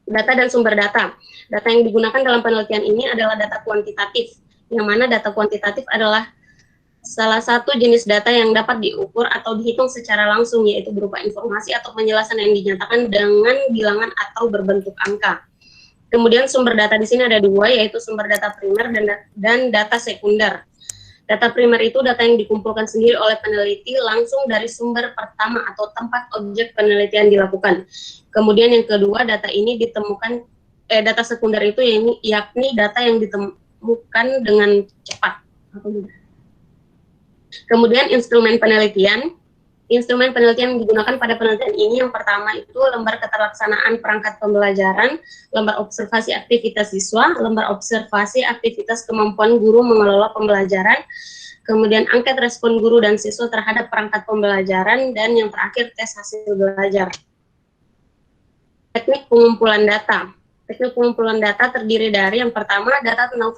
Data dan sumber data. Data yang digunakan dalam penelitian ini adalah data kuantitatif, yang mana data kuantitatif adalah salah satu jenis data yang dapat diukur atau dihitung secara langsung, yaitu berupa informasi atau penjelasan yang dinyatakan dengan bilangan atau berbentuk angka. Kemudian sumber data di sini ada 2, yaitu sumber data primer dan data sekunder. Data primer itu data yang dikumpulkan sendiri oleh peneliti langsung dari sumber pertama atau tempat objek penelitian dilakukan. Kemudian yang kedua, data ini ditemukan, data sekunder itu yakni data yang ditemukan dengan cepat atau mudah. Kemudian instrumen penelitian yang digunakan pada penelitian ini yang pertama itu lembar keterlaksanaan perangkat pembelajaran, lembar observasi aktivitas siswa, lembar observasi aktivitas kemampuan guru mengelola pembelajaran, kemudian angket respon guru dan siswa terhadap perangkat pembelajaran, dan yang terakhir tes hasil belajar. Teknik pengumpulan data. Teknik pengumpulan data terdiri dari yang pertama data tentang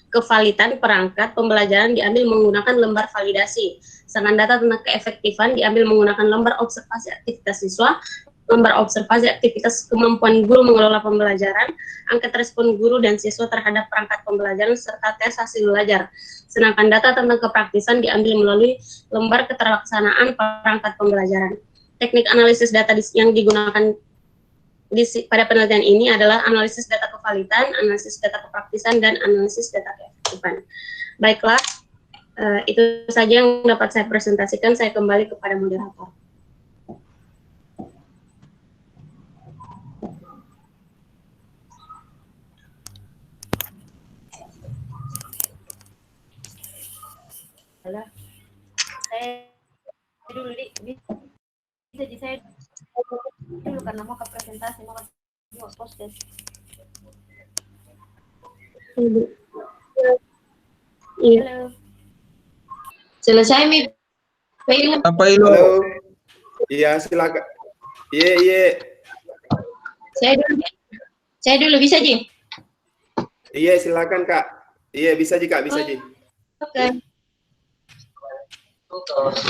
kevalidan perangkat pembelajaran diambil menggunakan lembar validasi. Sedangkan data tentang keefektifan diambil menggunakan lembar observasi aktivitas siswa, lembar observasi aktivitas kemampuan guru mengelola pembelajaran, angket respon guru dan siswa terhadap perangkat pembelajaran, serta tes hasil belajar. Sedangkan data tentang kepraktisan diambil melalui lembar keterlaksanaan perangkat pembelajaran. Teknik analisis data yang digunakan pada penelitian ini adalah analisis data kevalidan, analisis data kepraktisan, dan analisis data keefektifan. Baiklah, itu saja yang dapat saya presentasikan. Saya kembali kepada moderator. Saya dulu bisa di saya dulu karena mau ke presentasi, mau post test. Iya. Halo. Selesai Mi. Apa itu? Halo. Iya, silakan. Iya. Saya dulu bisa Ji? Iya, silakan Kak. Iya, bisa Ji Kak, bisa Ji. Oke.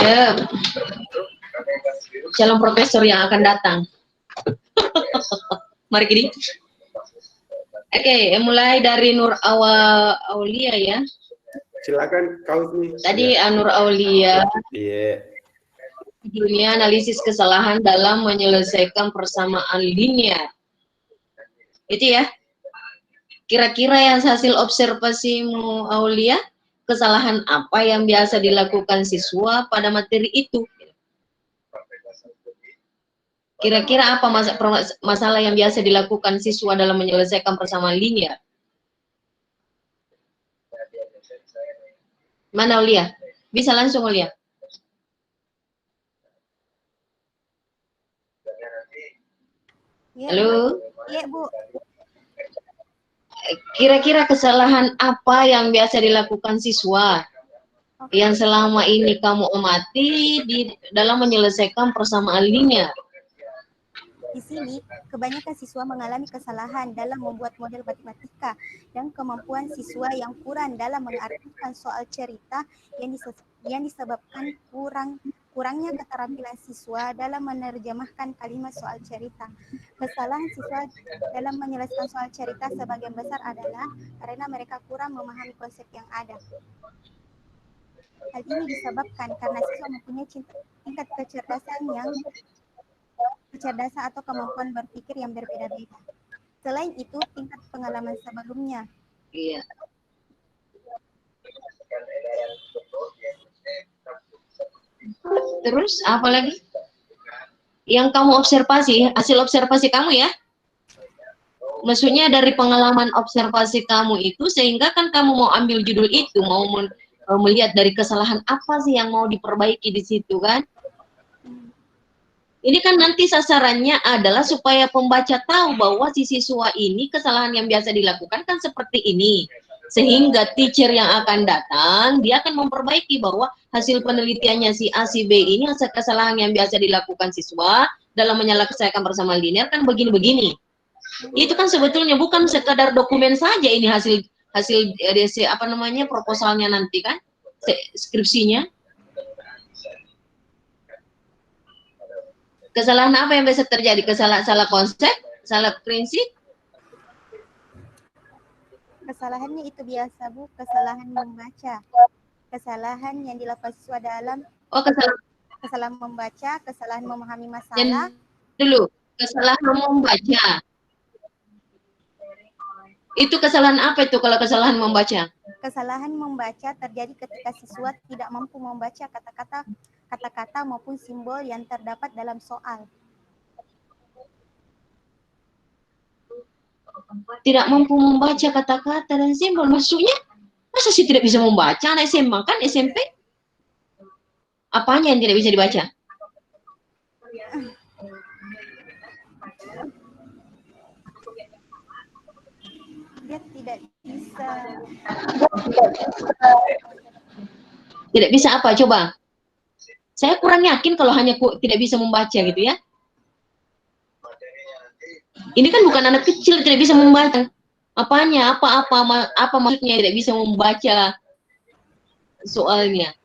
Ya. Calon profesor yang akan datang. Mari Kidi. Oke, mulai dari Nur Aulia ya. Silakan kau nih. Tadi Nur Aulia. Iya. Judulnya analisis kesalahan dalam menyelesaikan persamaan linear. Itu ya. Kira-kira yang hasil observasimu Aulia, kesalahan apa yang biasa dilakukan siswa pada materi itu? Kira-kira apa masalah yang biasa dilakukan siswa dalam menyelesaikan persamaan linear? Mana Aulia? Bisa langsung Aulia? Ya, Halo? iya Bu. Kira-kira kesalahan apa yang biasa dilakukan siswa yang selama ini kamu amati dalam menyelesaikan persamaan linear? Di sini, kebanyakan siswa mengalami kesalahan dalam membuat model matematika dan kemampuan siswa yang kurang dalam mengartikan soal cerita yang disebabkan kurangnya keterampilan siswa dalam menerjemahkan kalimat soal cerita. Kesalahan siswa dalam menyelesaikan soal cerita sebagian besar adalah karena mereka kurang memahami konsep yang ada. Hal ini disebabkan karena siswa mempunyai tingkat kecerdasan atau kemampuan berpikir yang berbeda-beda. Selain itu, tingkat pengalaman sebelumnya. Iya. Terus apa lagi? Yang kamu observasi, hasil observasi kamu ya? Maksudnya dari pengalaman observasi kamu itu, sehingga kan kamu mau ambil judul itu, mau melihat dari kesalahan apa sih yang mau diperbaiki di situ kan? Ini kan nanti sasarannya adalah supaya pembaca tahu bahwa si siswa ini kesalahan yang biasa dilakukan kan seperti ini. Sehingga teacher yang akan datang, dia akan memperbaiki bahwa hasil penelitiannya si A, si B ini kesalahan yang biasa dilakukan siswa dalam menyelesaikan persamaan linear kan begini-begini. Itu kan sebetulnya bukan sekadar dokumen saja ini hasil apa namanya proposalnya nanti kan, skripsinya. Kesalahan apa yang bisa terjadi? Salah konsep, salah prinsip? Kesalahannya itu biasa Bu, kesalahan membaca. Kesalahan yang dilakukan siswa dalam kesalahan membaca, kesalahan memahami masalah. Dulu, kesalahan membaca. Itu kesalahan apa itu kalau kesalahan membaca? Kesalahan membaca terjadi ketika siswa tidak mampu membaca kata-kata maupun simbol yang terdapat dalam soal. Tidak mampu membaca kata-kata dan simbol, maksudnya masa sih tidak bisa membaca anak SMA kan SMP? Apanya yang tidak bisa dibaca? Dia tidak bisa. Tidak bisa apa? Coba. Saya kurang yakin kalau hanya tidak bisa membaca gitu ya. Ini kan bukan anak kecil tidak bisa membaca. Apanya? Apa maksudnya tidak bisa membaca soalnya?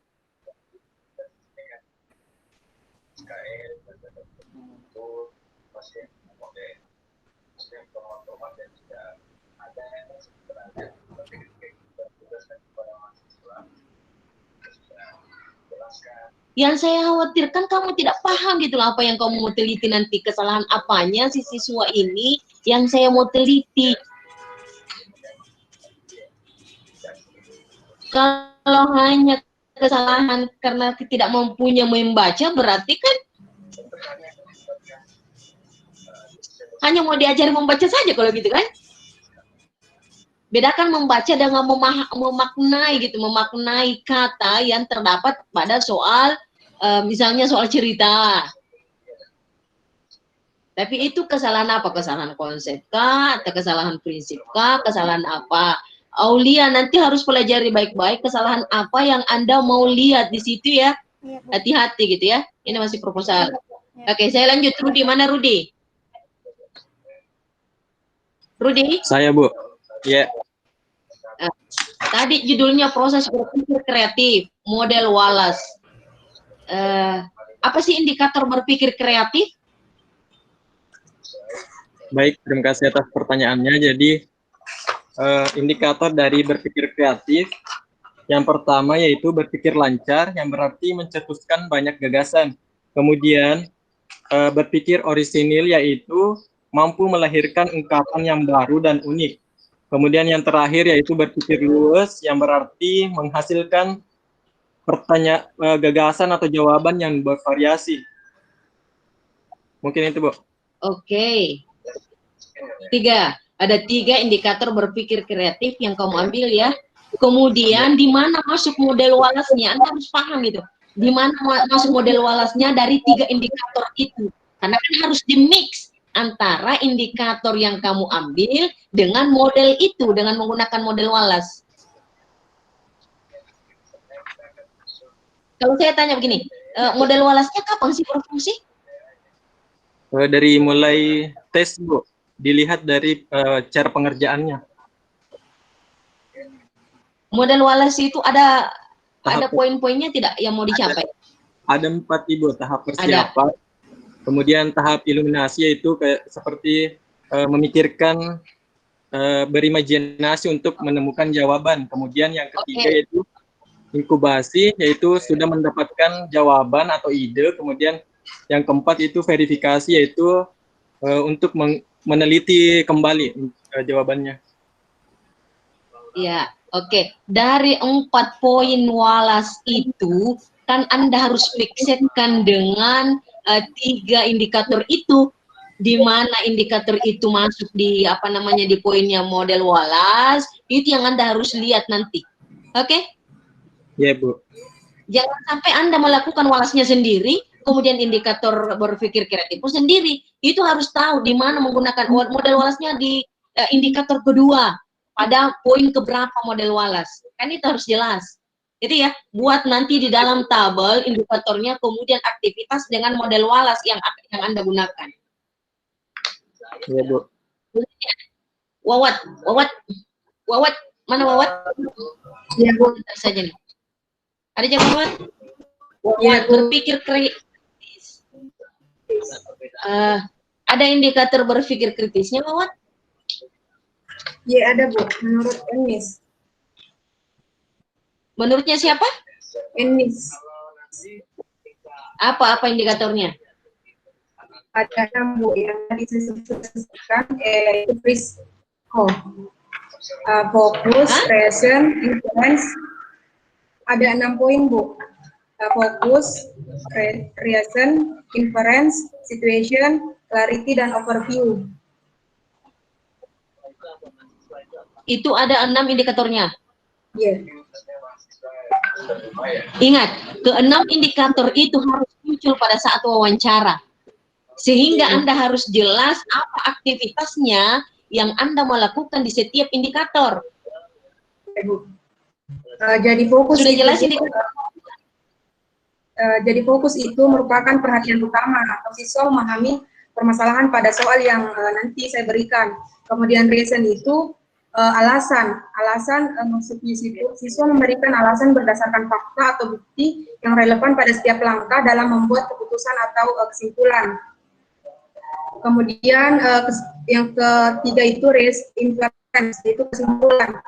Yang saya khawatirkan kamu tidak paham gitu loh apa yang kamu mau teliti nanti, kesalahan apanya si siswa ini yang saya mau teliti. Kalau hanya kesalahan karena tidak mempunyai membaca, berarti kan hanya mau diajari membaca saja kalau gitu kan. Bedakan membaca dengan memaknai kata yang terdapat pada soal, misalnya soal cerita. Tapi itu kesalahan apa? Kesalahan konsep kah? Atau kesalahan prinsip kah? Kesalahan apa? Aulia nanti harus pelajari baik-baik kesalahan apa yang Anda mau lihat di situ ya. Hati-hati gitu ya. Ini masih proposal. Oke, saya lanjut. Rudi, mana Rudi? Rudi? Saya, Bu. Ya. Tadi judulnya proses berpikir kreatif, model Wallace. Apa sih indikator berpikir kreatif? Baik, terima kasih atas pertanyaannya. Jadi, indikator dari berpikir kreatif, yang pertama yaitu berpikir lancar, yang berarti mencetuskan banyak gagasan. Kemudian, berpikir orisinil, yaitu mampu melahirkan ungkapan yang baru dan unik. Kemudian yang terakhir yaitu berpikir luas, yang berarti menghasilkan gagasan atau jawaban yang bervariasi. Mungkin itu, Bu. Oke. 3. Ada 3 indikator berpikir kreatif yang kamu ambil ya. Kemudian di mana masuk model Wallace-nya? Anda harus paham itu. Di mana masuk model Wallace-nya dari 3 indikator itu. Karena kan harus di-mix antara indikator yang kamu ambil dengan model itu, dengan menggunakan model Wallace. Kalau saya tanya begini, model Wallace-nya kapan sih berfungsi? Dari mulai tes, Bu, dilihat dari cara pengerjaannya. Model Wallace itu ada Tahap- poin-poinnya tidak yang mau dicapai? Ada 4, Ibu, tahap persiapan. Kemudian tahap iluminasi, yaitu kayak seperti memikirkan, berimajinasi untuk menemukan jawaban. Kemudian yang ketiga yaitu inkubasi, yaitu sudah mendapatkan jawaban atau ide. Kemudian yang keempat itu verifikasi, yaitu untuk meneliti kembali jawabannya. Ya, oke. Dari 4 poin Wallace itu, kan Anda harus fixetkan dengan 3 indikator itu. Di mana indikator itu masuk di di poinnya model Wallace, itu yang Anda harus lihat nanti. Oke? Ya, Bu. Jangan sampai Anda melakukan Wallace-nya sendiri, kemudian indikator berpikir kreatif pun sendiri. Itu harus tahu di mana menggunakan model Wallace-nya di indikator kedua. Pada poin keberapa model Wallace. Kan itu harus jelas. Jadi ya, buat nanti di dalam tabel indikatornya, kemudian aktivitas dengan model Wallace yang Anda gunakan. Ya, Bu. Wawat, mana Wawat? Ya, Bu. Saja nih. Ada jawab? Wawat berpikir kritis. Ada indikator berpikir kritisnya, Wawat? Ya, ada, Bu. Menurut Ennis. Menurutnya siapa? Ennis. Apa indikatornya? Ada 6, Bu, yang tadi saya sebutkan, yaitu fokus, reason, influence. Ada 6 poin, Bu. Fokus, reason, inference, situation, clarity, dan overview. Itu ada 6 indikatornya. Iya. Ingat, ke-6 indikator itu harus muncul pada saat wawancara. Sehingga Anda harus jelas apa aktivitasnya yang Anda melakukan di setiap indikator. Jadi fokus Sudah itu, jelas indikator? jadi fokus itu merupakan perhatian utama atau siswa memahami permasalahan pada soal yang nanti saya berikan. Kemudian reason itu alasan maksudnya siswa memberikan alasan berdasarkan fakta atau bukti yang relevan pada setiap langkah dalam membuat keputusan atau kesimpulan. Kemudian yang ketiga itu inference, itu kesimpulan.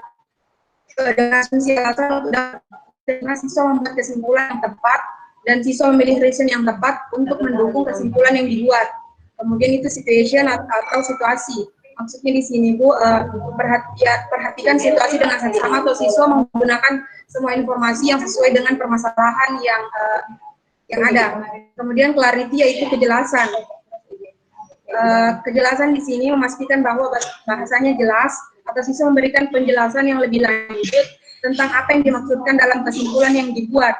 Dengan asumsi alasan dengan siswa membuat kesimpulan yang tepat dan siswa memilih reason yang tepat untuk mendukung kesimpulan yang dibuat. Kemudian itu situation atau situasi. Maksudnya di sini, Bu, perhatikan situasi dengan seksama atau siswa menggunakan semua informasi yang sesuai dengan permasalahan yang ada. Kemudian clarity, yaitu kejelasan. Kejelasan di sini memastikan bahwa bahasanya jelas atau siswa memberikan penjelasan yang lebih lanjut tentang apa yang dimaksudkan dalam kesimpulan yang dibuat.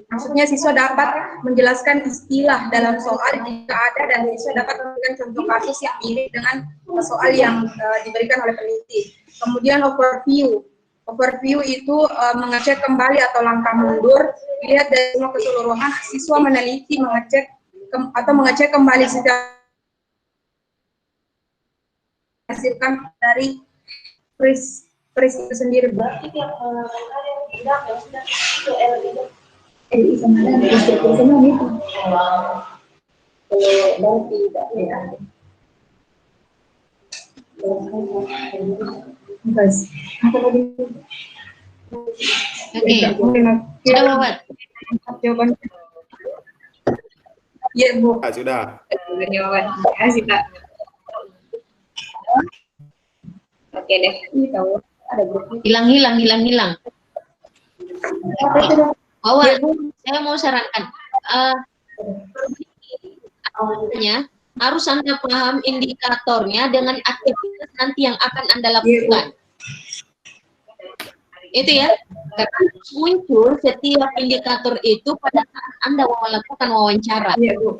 Maksudnya siswa dapat menjelaskan istilah dalam soal jika ada, dan siswa dapat memberikan contoh kasus yang mirip dengan soal yang diberikan oleh peneliti. Kemudian overview. Overview itu mengecek kembali atau langkah mundur, dilihat dari semua keseluruhan, siswa meneliti, mengecek kembali secara hasilkan dari pris itu sendiri. Sudah, Wawat? Jawaban. Iya, Bu. Sudah. Jawaban. Terima kasih, Kak. Oke deh. Ada Hilang. Wawat, saya mau sarankan. harus Anda paham indikatornya dengan aktivitas nanti yang akan Anda lakukan. Itu ya. Karena harus muncul setiap indikator itu pada saat Anda melakukan wawancara. Iya, Bu.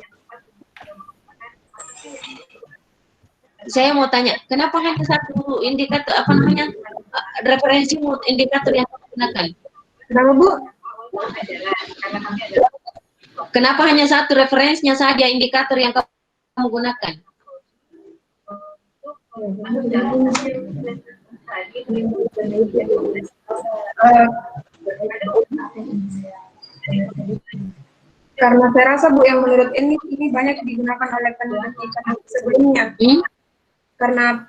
Saya mau tanya, kenapa hanya satu indikator, apa namanya, referensi indikator yang kamu gunakan? Kenapa, Bu? Kenapa hanya satu referensinya saja indikator yang kamu gunakan? Karena saya rasa, Bu, yang menurut ini banyak digunakan oleh peneliti sebelumnya. Karena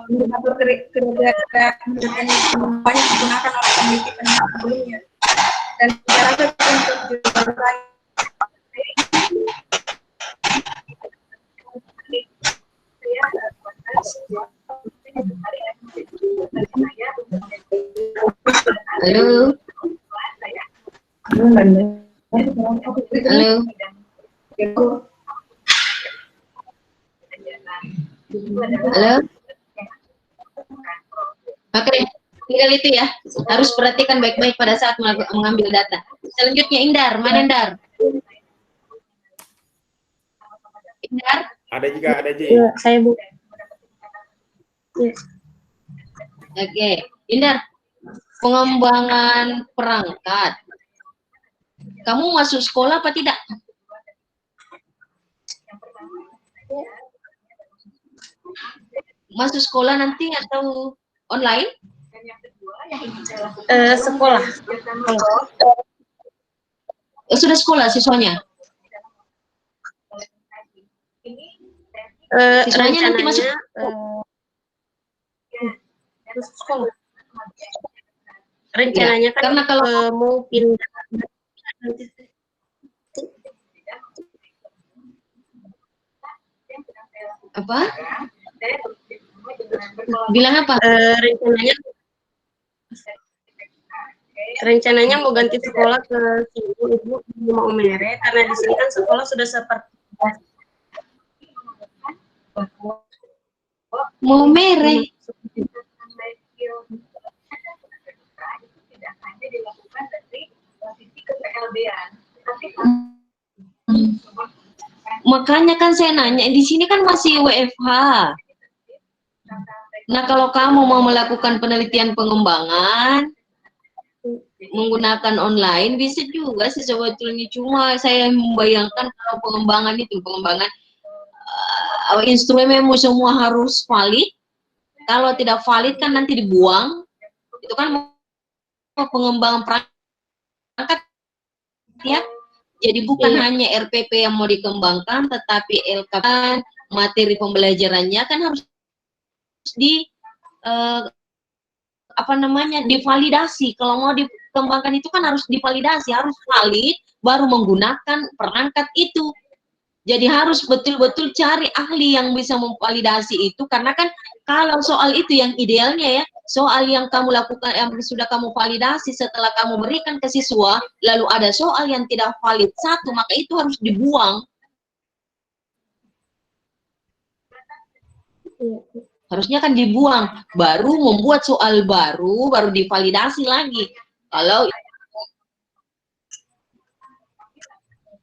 indikator kriteria banyak digunakan oleh peneliti sebelumnya. Dan saya rasa untuk dilakukan Halo? Halo? Halo? Oke, tinggal itu ya. Harus perhatikan baik-baik pada saat mengambil data. Selanjutnya Indar, mana Indar? Indar? Ada juga, ada Ji. Ya, saya Bu. Ya. Oke, Indar. Pengembangan perangkat. Kamu masuk sekolah apa tidak? Masuk sekolah nanti atau online? Sekolah. Sudah sekolah siswanya? Siswanya nanti masuk sekolah. Rencananya kan karena kalau mau pindah. Apa? Bilang apa? Rencananya mau ganti sekolah ke sini Ibu di Maumere karena di sini kan sekolah sudah seperti Maumere. Makanya kan saya nanya, di sini kan masih WFH. Nah, kalau kamu mau melakukan penelitian pengembangan menggunakan online, bisa juga sih sebetulnya. Cuma saya membayangkan kalau pengembangan instrumenmu semua harus valid. Kalau tidak valid kan nanti dibuang. Itu kan pengembangan perangkat ya. Jadi bukan hanya RPP yang mau dikembangkan, tetapi LKP, materi pembelajarannya kan harus divalidasi. Kalau mau dikembangkan itu kan harus divalidasi, harus valid baru menggunakan perangkat itu. Jadi harus betul-betul cari ahli yang bisa memvalidasi itu, karena kan kalau soal itu yang idealnya ya, soal yang kamu lakukan, yang sudah kamu validasi setelah kamu berikan ke siswa, lalu ada soal yang tidak valid satu, maka itu harus dibuang. Harusnya kan dibuang, baru membuat soal baru divalidasi lagi. Kalau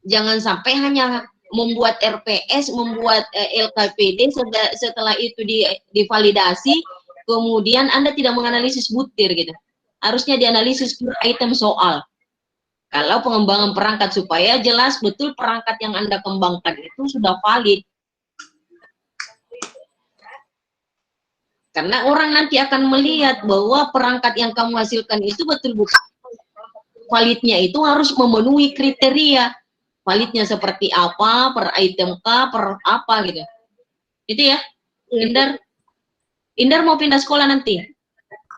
jangan sampai hanya membuat RPS, membuat LKPD, setelah itu divalidasi, kemudian Anda tidak menganalisis butir gitu. Harusnya dianalisis per item soal. Kalau pengembangan perangkat supaya jelas betul perangkat yang Anda kembangkan itu sudah valid. Karena orang nanti akan melihat bahwa perangkat yang kamu hasilkan itu betul-betul validnya itu harus memenuhi kriteria. Validnya seperti apa, per item kah, per apa gitu. Itu ya, Indar. Indar mau pindah sekolah nanti?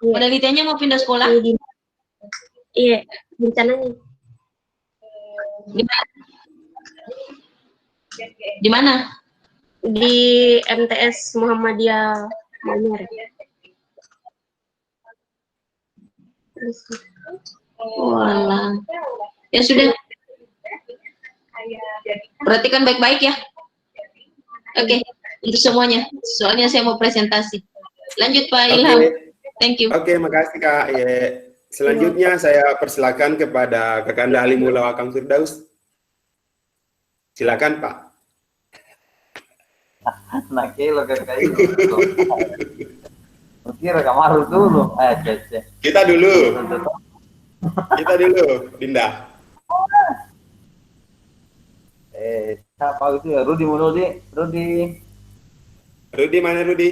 Penelitiannya mau pindah sekolah? Iya, rencananya. Di mana? Di MTS Muhammadiyah Maumere. Walah. Ya sudah. Perhatikan baik-baik ya. Oke, untuk semuanya. Soalnya saya mau presentasi. Lanjut Pak Oke, Ilham. Thank you. oke, makasih Kak. Selanjutnya saya persilakan kepada Kakanda Halimullah Akang Firdaus. Silakan Pak. Nakelo kayak itu. Kira kamar dulu. Cece. Kita dulu, Dinda. Siapa itu ya? Rudi Muludi. Rudi mana Rudi?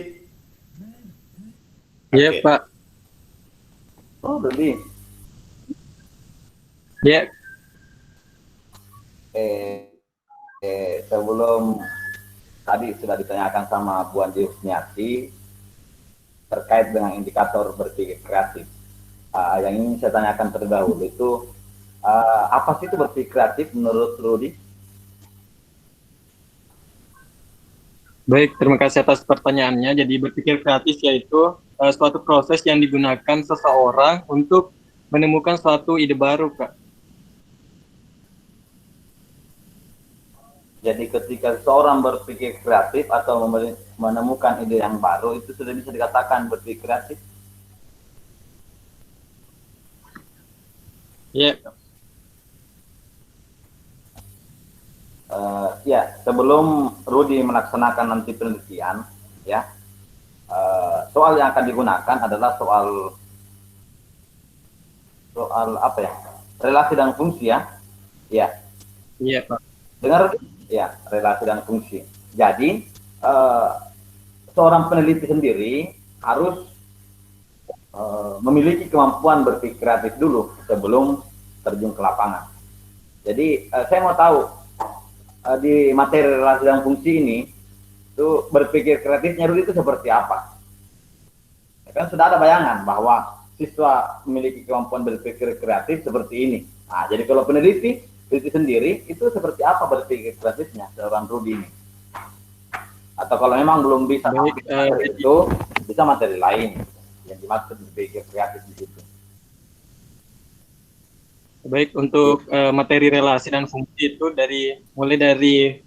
Ya, Oke. Pak. Oh, Rudi. Ya, Sebelum tadi sudah ditanyakan sama Bu Andi Husniati terkait dengan indikator berpikir kreatif. Yang ingin saya tanyakan terlebih dahulu itu apa sih itu berpikir kreatif menurut Rudi? baik, terima kasih atas pertanyaannya. Jadi berpikir kreatif yaitu suatu proses yang digunakan seseorang untuk menemukan suatu ide baru, Kak. Jadi ketika seorang berpikir kreatif atau menemukan ide yang baru itu sudah bisa dikatakan berpikir kreatif. Ya, Ya, sebelum Rudi melaksanakan nanti penelitian, ya, soal yang akan digunakan adalah soal apa ya? Relasi dan fungsi ya. Ya, iya, Pak. dengar ya, relasi dan fungsi. Jadi seorang peneliti sendiri harus memiliki kemampuan berpikir kreatif dulu sebelum terjun ke lapangan. Jadi saya mau tahu di materi relasi dan fungsi ini itu berpikir kreatifnya Rudi itu seperti apa? Ya kan sudah ada bayangan bahwa siswa memiliki kemampuan berpikir kreatif seperti ini. Nah, jadi kalau peneliti sendiri itu seperti apa berpikir kreatifnya seorang Rudi ini? Atau kalau memang belum bisa Baik, itu bisa materi lain yang dimaksud berpikir kreatif di situ. Baik, untuk materi relasi dan fungsi itu mulai dari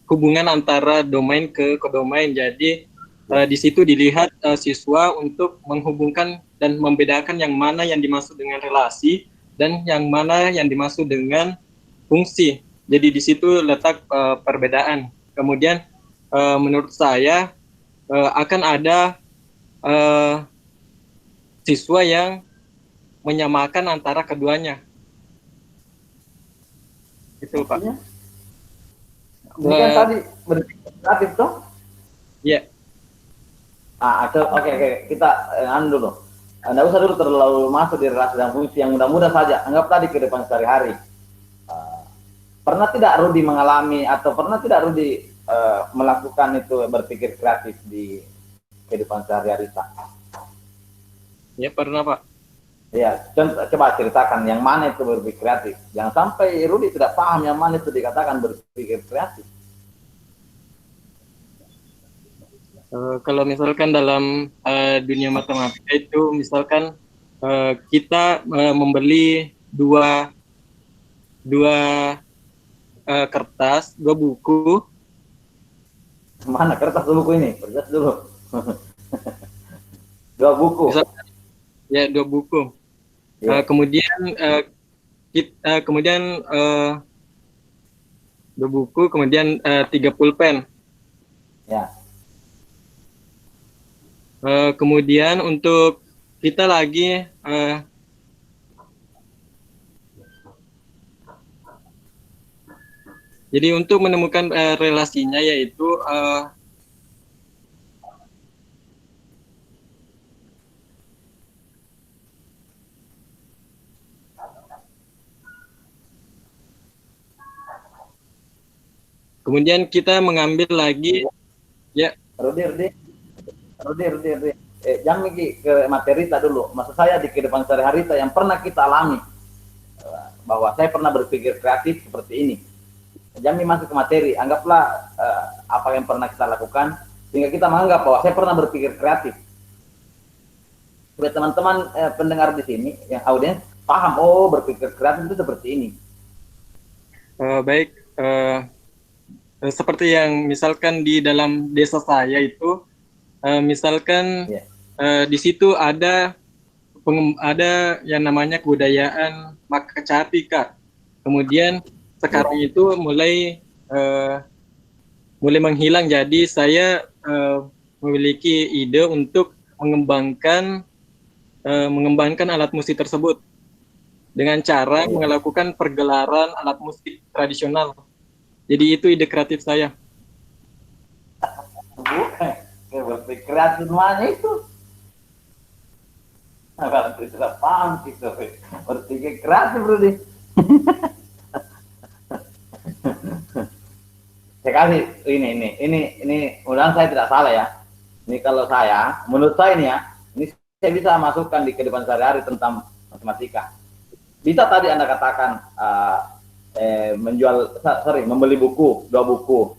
hubungan antara domain ke kodomain. Jadi di situ dilihat siswa untuk menghubungkan dan membedakan yang mana yang dimaksud dengan relasi dan yang mana yang dimaksud dengan fungsi. Jadi di situ letak perbedaan. Kemudian menurut saya akan ada siswa yang menyamakan antara keduanya. Itu, Pak. Ini kan tadi berpikir kreatif toh? Iya. Oke, kita dulu. Anda usah dulu terlalu masuk di relasi dan fungsi yang mudah-mudah saja. Anggap tadi kehidupan sehari-hari. Pernah tidak Rudi mengalami atau pernah tidak Rudi melakukan itu berpikir kreatif di kehidupan sehari-hari? Ya, pernah, Pak. Ya, coba ceritakan yang mana itu berpikir kreatif. Jangan sampai Rudi tidak paham yang mana itu dikatakan berpikir kreatif. Kalau misalkan dalam dunia matematika itu, misalkan kita membeli dua kertas, dua buku. Mana kertas buku ini? Kertas dulu. Dua buku. Misalkan, ya, dua buku. Ya. Kemudian dua buku, kemudian 3 pulpen. Ya. Kemudian untuk kita lagi jadi untuk menemukan relasinya yaitu kemudian kita mengambil lagi ya. Rudi. Jangan ke materi tak dulu. Maksud saya di kehidupan sehari-hari yang pernah kita alami bahwa saya pernah berpikir kreatif seperti ini. Jangan masuk ke materi. Anggaplah apa yang pernah kita lakukan sehingga kita menganggap bahwa saya pernah berpikir kreatif. Supaya teman-teman pendengar di sini yang audiens paham, oh berpikir kreatif itu seperti ini. Baik. seperti yang misalkan di dalam desa saya itu, misalkan di situ ada ada yang namanya kebudayaan Makacapi, Kak. Kemudian sekarang itu mulai menghilang. Jadi saya memiliki ide untuk mengembangkan alat musik tersebut dengan cara melakukan pergelaran alat musik tradisional. Jadi itu ide kreatif saya. Bukan kreatif mana itu? Kalau tidak paham gitu, berpikir kreatif berarti. Saya kasih ini mudah saya tidak salah ya. Ini kalau saya, menurut saya ini ya, ini saya bisa masukkan di kehidupan sehari-hari tentang matematika. Bisa tadi Anda katakan membeli buku, 2 buku,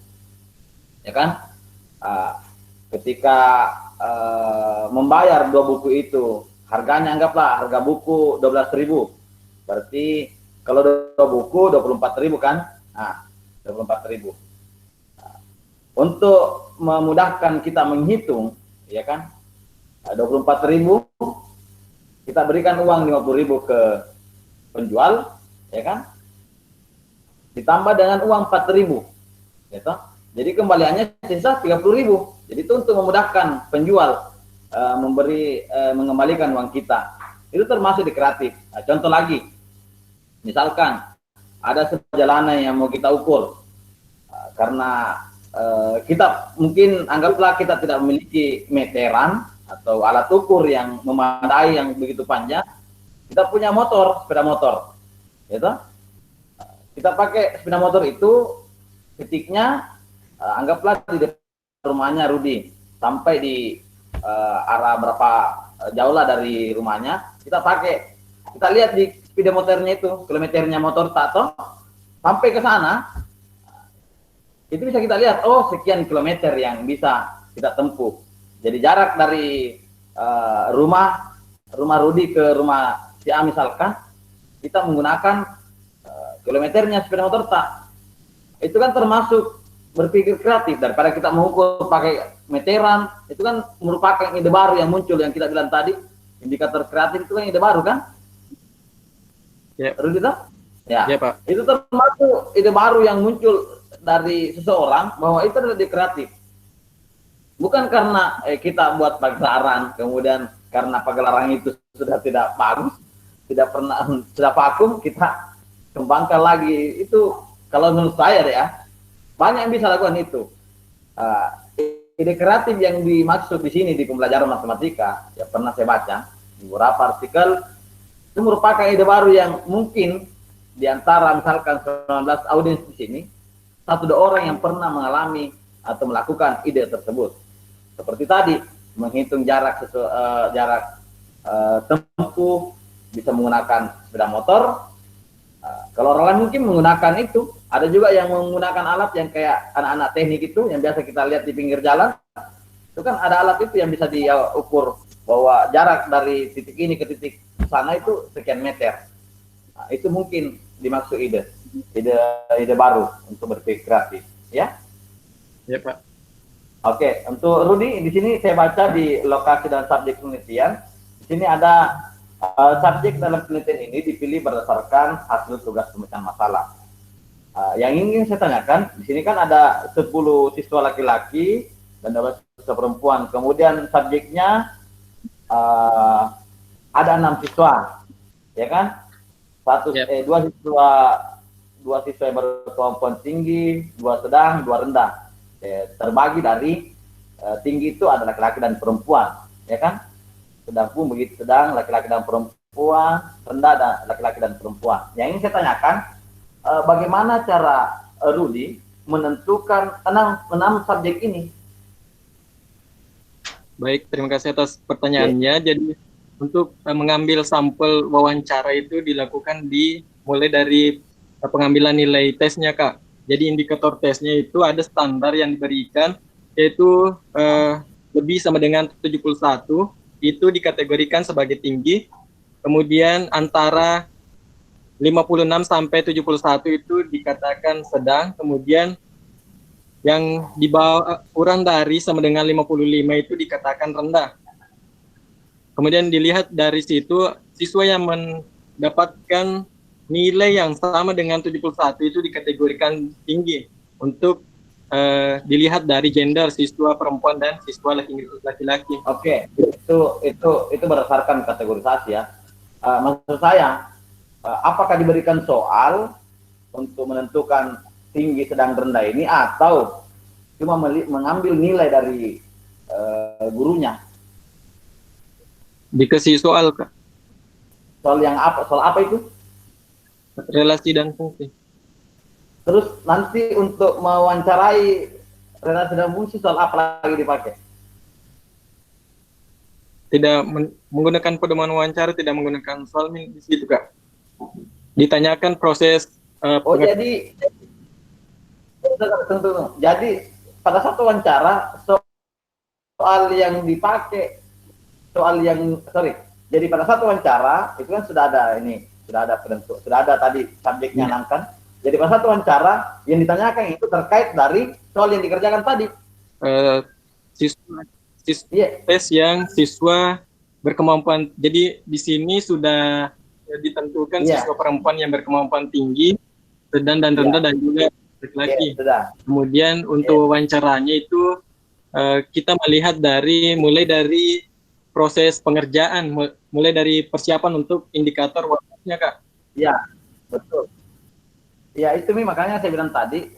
ya kan? Ketika membayar 2 buku itu, harganya anggaplah harga buku 12.000, berarti kalau 2 buku 24.000 kan? Nah, 24.000. Untuk memudahkan kita menghitung, ya kan? 24.000 kita berikan uang 50.000 ke penjual, ya kan? Ditambah dengan uang 4.000, gitu. Jadi kembaliannya sisa 30.000. Jadi itu untuk memudahkan penjual mengembalikan uang kita. Itu termasuk di kreatif. Nah, contoh lagi, misalkan ada perjalanan yang mau kita ukur, karena kita mungkin anggaplah kita tidak memiliki meteran atau alat ukur yang memadai yang begitu panjang, kita punya sepeda motor, gitu. Kita pakai sepeda motor itu, titiknya anggaplah di depan rumahnya Rudi, sampai di arah berapa jauh lah dari rumahnya, kita lihat di sepeda motornya itu, kilometernya motor tato sampai ke sana, itu bisa kita lihat, oh sekian kilometer yang bisa kita tempuh. Jadi jarak dari rumah Rudi ke rumah si A misalkan, kita menggunakan kilometernya sepeda motor tak, itu kan termasuk berpikir kreatif. Daripada kita mengukur pakai meteran, itu kan merupakan ide baru yang muncul, yang kita bilang tadi, indikator kreatif itu kan ide baru kan? Ya. Rudi tak? Ya, Pak. Itu termasuk ide baru yang muncul dari seseorang, bahwa itu adalah ide kreatif. Bukan karena kita buat pagelaran, kemudian karena pagelaran itu sudah tidak bagus, sudah vakum, kita kembangkan lagi. Itu kalau menurut saya deh ya, banyak yang bisa lakukan itu. Ide kreatif yang dimaksud di sini di pembelajaran matematika, ya pernah saya baca di beberapa artikel, itu merupakan ide baru yang mungkin di antara misalkan 19 audiens di sini, 1-2 orang yang pernah mengalami atau melakukan ide tersebut. Seperti tadi, menghitung jarak tempuh, bisa menggunakan sepeda motor. Kalau orang lain mungkin menggunakan itu. Ada juga yang menggunakan alat yang kayak anak-anak teknik itu, yang biasa kita lihat di pinggir jalan. Itu kan ada alat itu yang bisa diukur bahwa jarak dari titik ini ke titik sana itu sekian meter. Nah, itu mungkin dimaksud ide baru untuk berpikir kreatif, ya? Ya, Pak. Oke, untuk Rudi, di sini saya baca di lokasi dan subjek penelitian. Di sini ada subjek dalam penelitian ini dipilih berdasarkan hasil tugas pemecahan masalah. Yang ingin saya tanyakan, di sini kan ada 10 siswa laki-laki dan 12 siswa perempuan. Kemudian subjeknya ada 6 siswa, ya kan? Dua siswa yang berkemampuan tinggi, 2 sedang, 2 rendah. Terbagi dari tinggi itu ada laki-laki dan perempuan, ya kan? Sedang pun begitu, sedang laki-laki dan perempuan, rendah dan laki-laki dan perempuan. Yang ingin saya tanyakan, bagaimana cara Rudi menentukan 6 subjek ini? Baik, terima kasih atas pertanyaannya. Jadi untuk mengambil sampel wawancara itu dilakukan mulai dari pengambilan nilai tesnya, Kak. Jadi indikator tesnya itu ada standar yang diberikan, yaitu lebih sama dengan 71, itu dikategorikan sebagai tinggi. Kemudian antara 56 sampai 71 itu dikatakan sedang. Kemudian yang di bawah kurang dari sama dengan 55 itu dikatakan rendah. Kemudian dilihat dari situ, siswa yang mendapatkan nilai yang sama dengan 71 itu dikategorikan tinggi untuk dilihat dari gender siswa perempuan dan siswa laki-laki. Oke, itu berdasarkan kategorisasi ya. Maksud saya, apakah diberikan soal untuk menentukan tinggi, sedang, rendah ini, atau cuma mengambil nilai dari gurunya? Dikasih soal, Kak. Soal yang apa? Soal apa itu? Relasi dan fungsi. Terus nanti untuk mewawancarai relasi dan fungsi, soal apa lagi dipakai? Tidak menggunakan pedoman wawancara, tidak menggunakan soal di situ, Kak. Ditanyakan proses Jadi tentu. Jadi pada satu wawancara soal yang dipakai, jadi pada satu wawancara itu kan sudah ada tadi subjeknya nangkan. Jadi pada satu wawancara yang ditanyakan itu terkait dari soal yang dikerjakan tadi. Siswa tes yang siswa berkemampuan. Jadi di sini sudah ditentukan siswa perempuan yang berkemampuan tinggi, sedang dan rendah, dan juga laki-laki. Kemudian untuk wawancaranya itu kita melihat mulai dari proses pengerjaan, mulai dari persiapan untuk indikator wawasannya, Kak. Iya, betul. Ya itu makanya saya bilang tadi,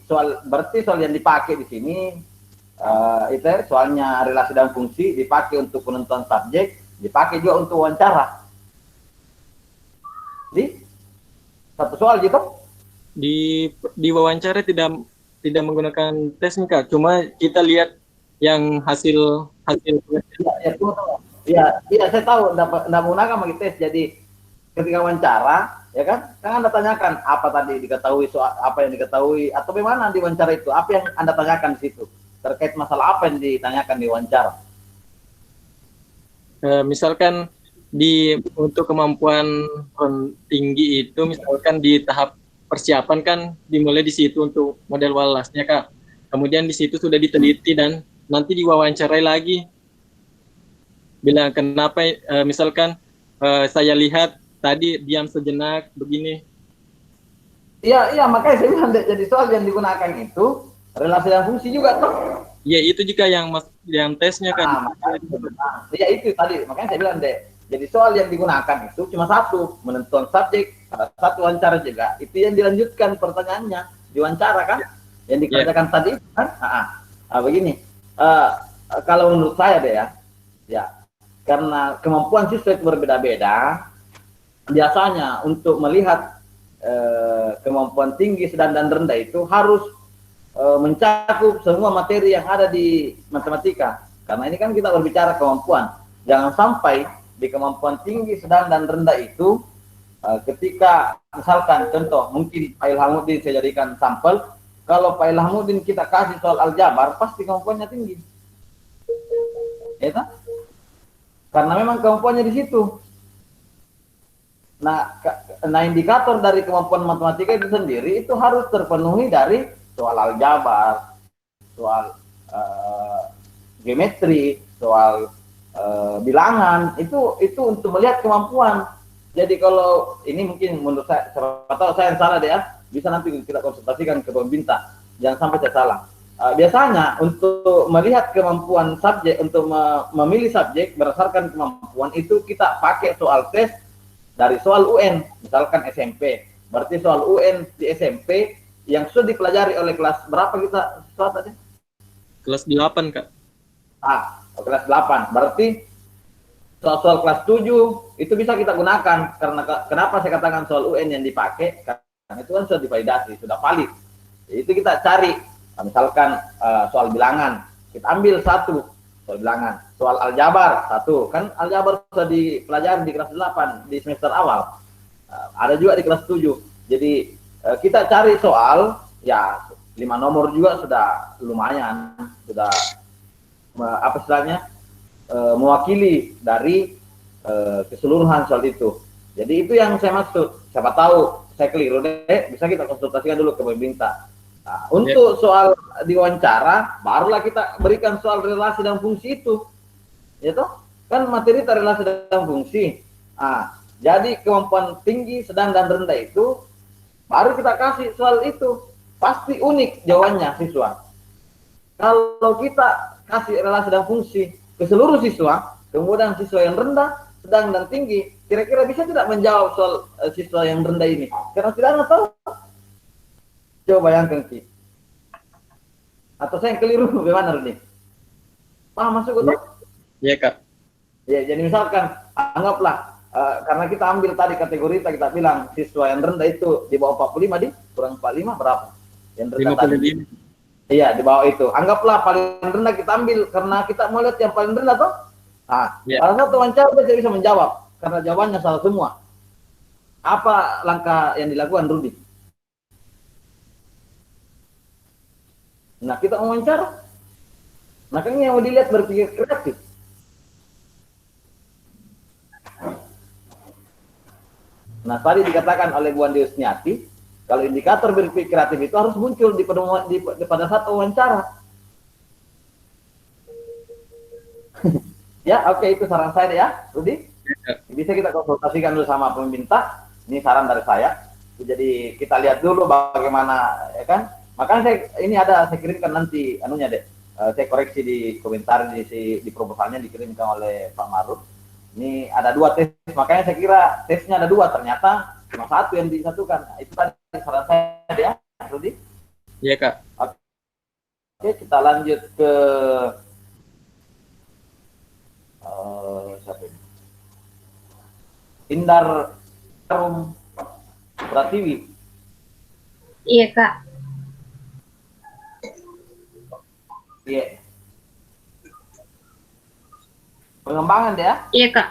berarti soal yang dipakai di sini itu soalnya relasi dan fungsi, dipakai untuk penentuan subjek, dipakai juga untuk wawancara. Di satu soal gitu. Di wawancara tidak menggunakan tes nih, Kak. Cuma kita lihat yang hasil. Iya, saya tahu enggak menggunakan bagi tes. Jadi ketika wawancara, ya kan Anda tanyakan apa tadi diketahui, soal apa yang diketahui, atau bagaimana di wawancara itu, apa yang Anda tanyakan di situ terkait masalah apa yang ditanyakan di wawancara. Misalkan untuk kemampuan tinggi itu, misalkan di tahap persiapan kan dimulai di situ untuk model walasnya, Kak. Kemudian di situ sudah diteliti dan nanti diwawancarai lagi. Bilang kenapa, misalkan saya lihat tadi diam sejenak begini. Iya, makanya saya bilang jadi soal yang digunakan itu relasi dan fungsi juga toh. Iya, itu juga yang tesnya kan. Iya itu tadi, makanya saya bilang jadi soal yang digunakan itu cuma satu, menentukan subjek, pada satu wawancara juga. Itu yang dilanjutkan pertanyaannya di wawancara kan, yang dikerjakan tadi kan. Begini, kalau menurut saya ya karena kemampuan siswa itu berbeda-beda, biasanya untuk melihat kemampuan tinggi, sedang, dan rendah itu harus mencakup semua materi yang ada di matematika. Karena ini kan kita berbicara kemampuan. Jangan sampai di kemampuan tinggi, sedang, dan rendah itu ketika misalkan contoh, mungkin Pak Ilhamuddin saya jadikan sampel, kalau Pak Ilhamuddin kita kasih soal aljabar, pasti kemampuannya tinggi. Ya kan? Karena memang kemampuannya di situ. Nah, indikator dari kemampuan matematika itu sendiri itu harus terpenuhi dari soal aljabar, soal geometri, soal bilangan, itu untuk melihat kemampuan. Jadi kalau ini mungkin menurut saya, atau saya yang salah bisa nanti kita konsultasikan ke pemerintah, jangan sampai saya salah. Biasanya untuk melihat kemampuan subjek, untuk memilih subjek berdasarkan kemampuan itu kita pakai soal tes dari soal UN, misalkan SMP. Berarti soal UN di SMP yang sudah dipelajari oleh kelas berapa kita soal tadi? Kelas 8, Kak. Kelas 8. Berarti soal-soal kelas 7 itu bisa kita gunakan. Karena kenapa saya katakan soal UN yang dipakai? Karena itu kan sudah divalidasi, sudah valid. Itu kita cari, misalkan soal bilangan, kita ambil satu soal bilangan. Soal aljabar satu, kan aljabar sudah dipelajari di kelas 8 di semester awal. Ada juga di kelas 7. Jadi kita cari soal, ya 5 nomor juga sudah lumayan, sudah apa istilahnya mewakili dari keseluruhan soal itu. Jadi itu yang saya maksud. Siapa tahu saya keliru bisa kita konsultasikan dulu ke pemerintah. Nah, untuk soal diwawancara, barulah kita berikan soal relasi dan fungsi itu. Ya toh? Kan materi relasi dan fungsi. Nah, jadi kemampuan tinggi, sedang, dan rendah itu baru kita kasih soal itu. Pasti unik jawabannya siswa. Kalau kita kasih relasi dan fungsi ke seluruh siswa, kemudian siswa yang rendah, sedang, dan tinggi, kira-kira bisa tidak menjawab soal siswa yang rendah ini? Karena tidak tahu. Coba bayangkan Ki. Atau saya yang keliru, bagaimana Rudi? Paham masuk itu? Iya, Kak. Ya, jadi misalkan anggaplah karena kita ambil tadi kategori kita bilang siswa yang rendah itu di bawah 45 kurang 45 berapa? Yang rendah 55. tadi. Iya, di bawah itu. Anggaplah paling rendah kita ambil karena kita mau lihat yang paling rendah toh. Nah, pada saat wawancara dia bisa menjawab karena jawabannya salah semua. Apa langkah yang dilakukan Rudi? Nah, kita wawancara. Makanya yang mau dilihat berpikir kreatif. Nah, tadi dikatakan oleh Bu Andi Usniati, kalau indikator berpikir kreatif itu harus muncul pada saat wawancara. Ya, oke, itu saran saya ya, Rudi. Bisa kita konsultasikan dulu sama peminta. Ini saran dari saya. Jadi kita lihat dulu bagaimana, ya kan? Makanya saya kirimkan nanti anunya deh. Saya koreksi di komentar di proposalnya dikirimkan oleh Pak Maruf. Ini ada 2 tes, makanya saya kira tesnya ada 2, ternyata cuma 1 yang disatukan. Nah, itu tadi saran saya ya, Rudi. Iya, Kak. Oke, kita lanjut ke siapa ini? Indar Pratiwi. Iya, Kak. Iya. Pengembangan ya? Iya, Kak.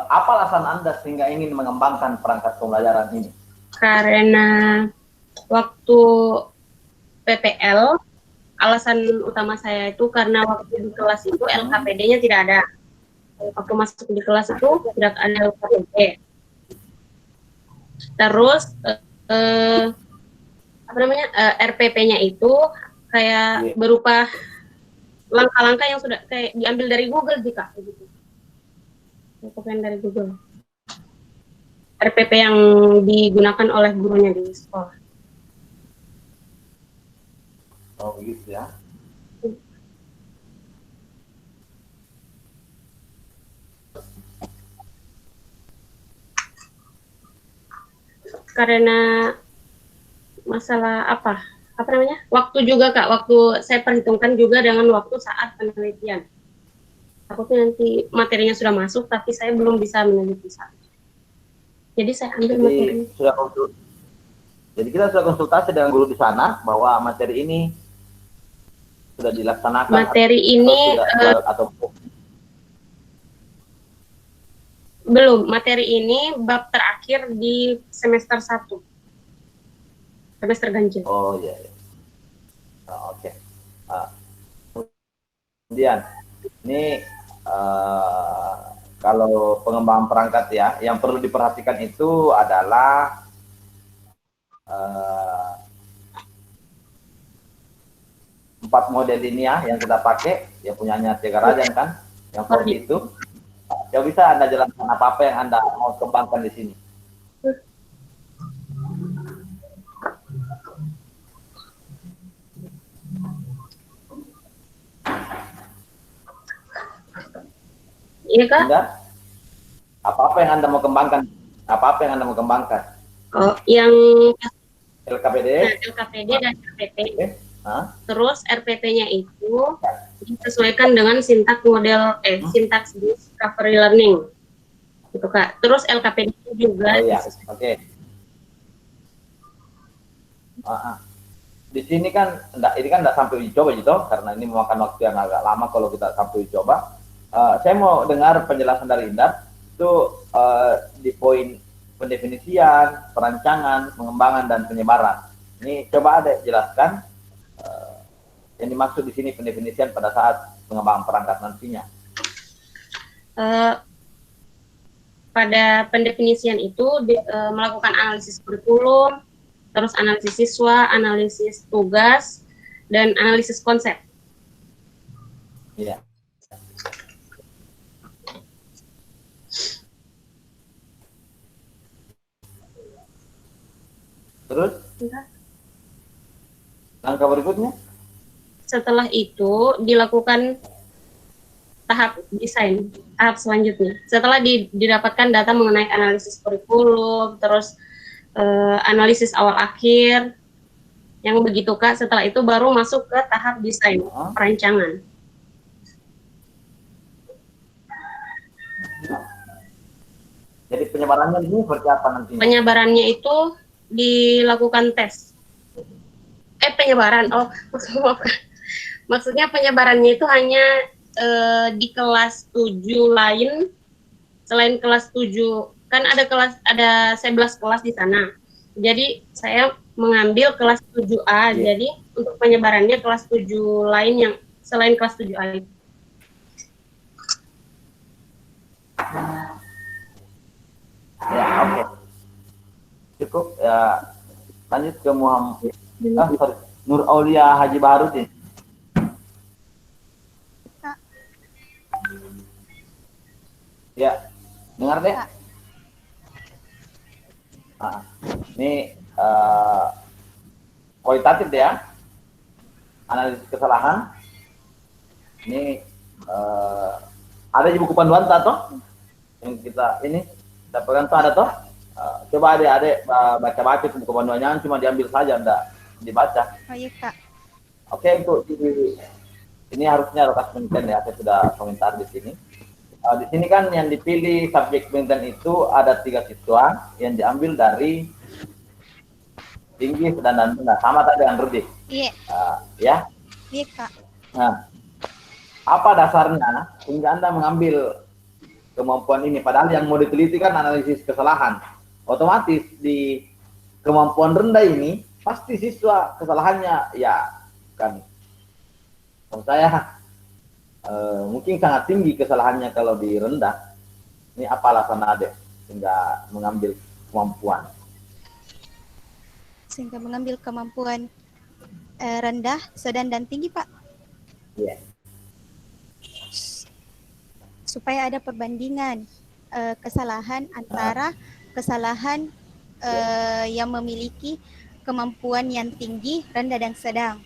Apa alasan Anda sehingga ingin mengembangkan perangkat pembelajaran ini? Karena waktu PPL, alasan utama saya itu karena waktu di kelas itu LKPD-nya tidak ada. Waktu masuk di kelas itu tidak ada LKPD. Terus RPP-nya itu kayak berupa langkah-langkah yang sudah kayak diambil dari Google jika begitu. Kopian dari Google. RPP yang digunakan oleh gurunya di sekolah. Oh begitu ya. Karena masalah waktu juga Kak, waktu saya perhitungkan juga dengan waktu saat penelitian. Takutnya nanti materinya sudah masuk tapi saya belum bisa meneliti saat. Jadi saya ambil materi. Jadi kita sudah konsultasi dengan guru di sana bahwa materi ini sudah dilaksanakan. Materi ini belum. Materi ini bab terakhir di semester 1. Semester ganjil. Oh iya. Oke. Kemudian ini kalau pengembangan perangkat ya, yang perlu diperhatikan itu adalah empat model ini ya yang kita pakai, yang punyanya Thiagarajan kan, yang seperti itu. Ya bisa Anda jelaskan apa yang Anda mau kembangkan di sini? Iya Kak? Apa-apa yang Anda mau kembangkan? Apa-apa yang Anda mau kembangkan? Oh, yang LKPD dan RPP. Terus RPP-nya itu disesuaikan dengan sintaks model sintaks discovery learning. Gitu Kak. Terus LKPD juga. Oh iya, oke. Di sini kan ini kan enggak sampai uji coba gitu, karena ini memakan waktu yang agak lama kalau kita sampai uji coba. Saya mau dengar penjelasan dari Indar itu di poin pendefinisian, perancangan, pengembangan, dan penyebaran. Ini coba ada jelaskan yang dimaksud di sini pendefinisian pada saat pengembangan perangkat nantinya. pada pendefinisian itu melakukan analisis kurikulum, terus analisis siswa, analisis tugas, dan analisis konsep. Iya. Terus langkah berikutnya? Setelah itu dilakukan tahap desain, tahap selanjutnya. Setelah didapatkan data mengenai analisis kurikulum, terus analisis awal akhir, yang begitu Kak, setelah itu baru masuk ke tahap desain, perancangan. Jadi penyebarannya ini seperti apa nanti? Penyebarannya itu dilakukan tes. Penyebaran, maksudnya penyebarannya itu hanya di kelas 7 lain, selain kelas 7, kan ada 11 kelas di sana. Jadi saya mengambil kelas 7A, jadi untuk penyebarannya kelas 7 lain yang selain kelas 7A itu. Ya, oke. Cukup ya. Lanjut ke Nur Aulia Haji Baharudin. Ya, dengar deh. Nah, ini kualitatif deh ya. Analisis kesalahan. Ini ada di buku panduan toh? Yang kita ini pegang tuh ada toh? Coba adik-adik baca-baca buku panduannya, cuma diambil saja, enggak dibaca. Oh iya Kak. Oke, untuk ini harusnya lokas penelitian ya, saya sudah komentar di sini. Di sini kan yang dipilih subjek penelitian itu ada 3 siswa yang diambil dari tinggi, sedang, dan rendah, sama tadi dengan Rudi. Iya. Ya. Iya Kak. Nah, apa dasarnya sehingga Anda mengambil kemampuan ini? Padahal yang mau diteliti kan analisis kesalahan. Otomatis di kemampuan rendah ini pasti siswa kesalahannya ya kan, menurut saya mungkin sangat tinggi kesalahannya kalau di rendah. Ini apa alasan Ade sehingga mengambil kemampuan? Sehingga mengambil kemampuan rendah, sedang, dan tinggi Pak. Iya. Supaya ada perbandingan kesalahan antara kesalahan yang memiliki kemampuan yang tinggi, rendah, dan sedang.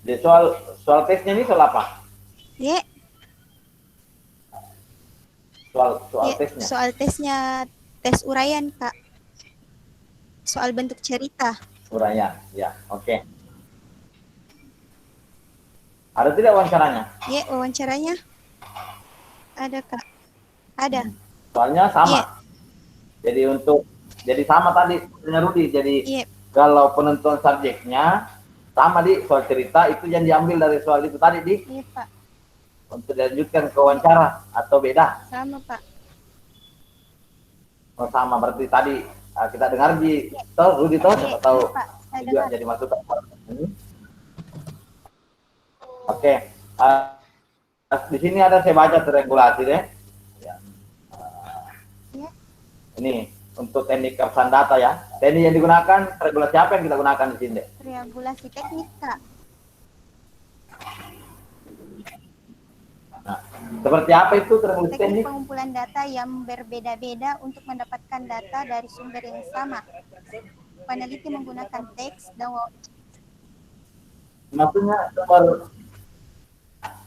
Jadi soal tesnya ini soal apa? Ya. Soal Ya, tesnya. soal tesnya tes uraian Kak. Soal bentuk cerita. Uraian, ya, oke. Ada tidak wawancaranya? Ya, wawancaranya ada Kak. Ada. Soalnya sama. Iya. Jadi sama tadi Rudi. Jadi Iya. kalau penentuan subjeknya sama di soal cerita itu yang diambil dari soal itu tadi di. Iya Pak. Untuk dilanjutkan ke wawancara atau beda? Sama Pak. Oh, sama berarti tadi kita dengar di Rudi toh atau Pak. Saya juga dengar. jadi masukan ini. Oke. Di sini ada saya baca terregulasi deh. Ya. Iya. Ini untuk teknik keabsahan data ya. Teknik yang digunakan, regulasi apa yang kita gunakan di sini? Regulasi teknik Kak. Nah, seperti apa itu regulasi Teknik teknik? pengumpulan data yang berbeda-beda untuk mendapatkan data dari sumber yang sama. Peneliti menggunakan teks dan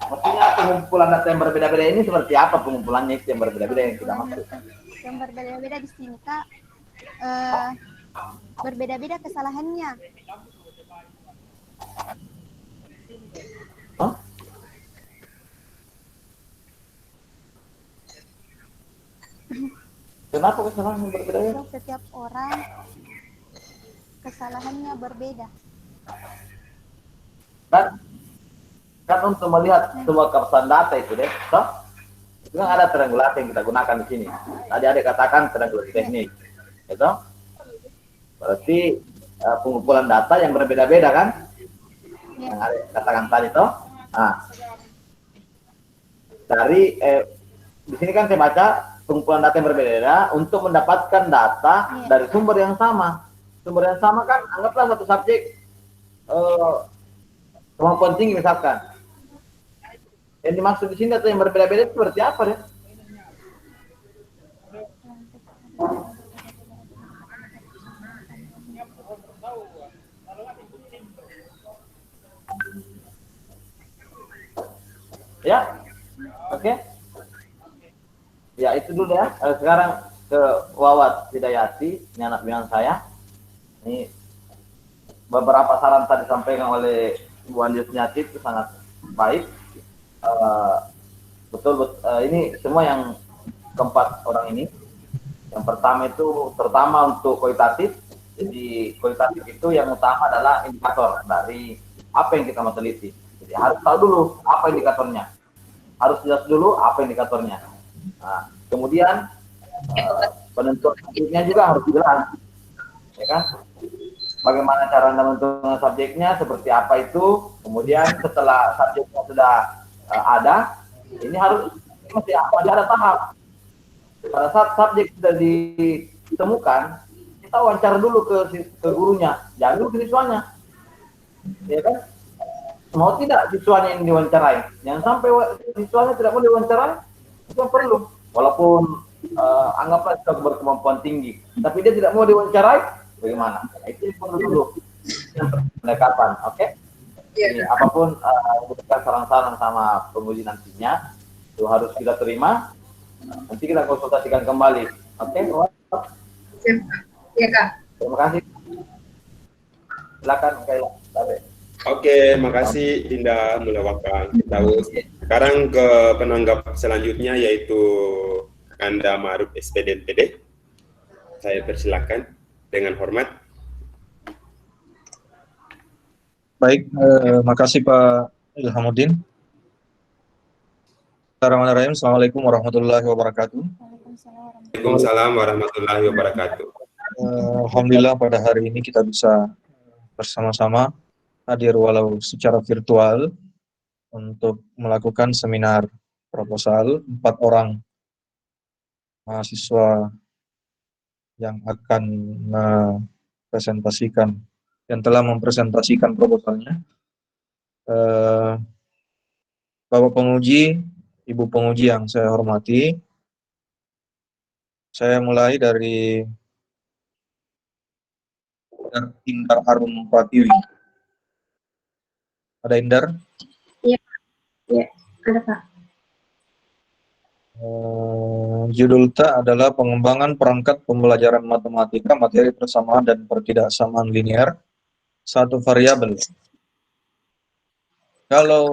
Maksudnya pengumpulan data yang berbeda-beda ini seperti apa pengumpulannya itu yang berbeda-beda yang kita maksud? yang berbeda-beda di sini Kak, berbeda-beda kesalahannya. Hah? Kenapa kesalahan yang berbeda-beda? Setiap orang kesalahannya berbeda. Kan untuk melihat sebuah keabsahan data itu deh, toh itu kan ada triangulasi yang kita gunakan di sini. Tadi ada katakan triangulasi teknik, itu berarti pengumpulan data yang berbeda-beda kan? yang ada katakan tadi toh. Nah, dari di sini kan saya baca pengumpulan data yang berbeda untuk mendapatkan data dari sumber yang sama. Sumber yang sama kan anggaplah satu subjek kemampuan tinggi misalkan. Yang dimaksud di sini data yang berbeda-beda itu seperti apa ya? Ya, oke. Ya itu dulu ya. Sekarang ke Wawat Hidayati, ini anak binaan saya. Ini beberapa saran tadi disampaikan oleh Ibu Andi Yusniati itu sangat baik. Betul, ini semua yang keempat orang ini. Yang pertama itu terutama untuk kualitatif. Jadi kualitatif itu yang utama adalah indikator dari apa yang kita mau teliti. Jadi harus tahu dulu apa indikatornya. Harus jelas dulu apa indikatornya. Nah, kemudian penentuan subjeknya juga harus jelas, ya kan? Bagaimana cara menentukan subjeknya, seperti apa itu. Kemudian setelah subjeknya sudah ada, ini masih ada tahap. Pada saat subjek sudah ditemukan, kita wawancara dulu ke gurunya, jangan dulu ke siswanya, ya kan? Mau tidak siswanya yang diwawancarai? Jangan sampai siswanya tidak mau diwawancarai, itu yang perlu. Walaupun anggaplah sudah berkemampuan tinggi, tapi dia tidak mau diwawancarai, bagaimana? Nah, itu yang perlu dulu pendekatan, oke? Jadi, apapun bukan saran-saran sama penguji nantinya, itu harus kita terima. Nanti kita konsultasikan kembali, oke? Iya Kak. Terima kasih. Silakan Kaila. Oke, makasih Dinda Mulawaka. Tahu. Sekarang ke penanggap selanjutnya yaitu Anda Ma'ruf SPD NPD. Saya persilakan dengan hormat. Baik, makasih Pak Ilhamuddin. Bismillahirrahmanirrahim. Assalamualaikum warahmatullahi wabarakatuh. Waalaikumsalam warahmatullahi wabarakatuh. Alhamdulillah pada hari ini kita bisa bersama-sama hadir walau secara virtual untuk melakukan seminar proposal 4 orang mahasiswa yang akan mempresentasikan yang telah mempresentasikan proposalnya. Bapak penguji, Ibu penguji yang saya hormati, saya mulai dari Indar Harum Pratiwi. Ada Indar? Iya, ada Pak. Judulnya adalah pengembangan perangkat pembelajaran matematika, materi persamaan dan pertidaksamaan linear, satu variabel. Kalau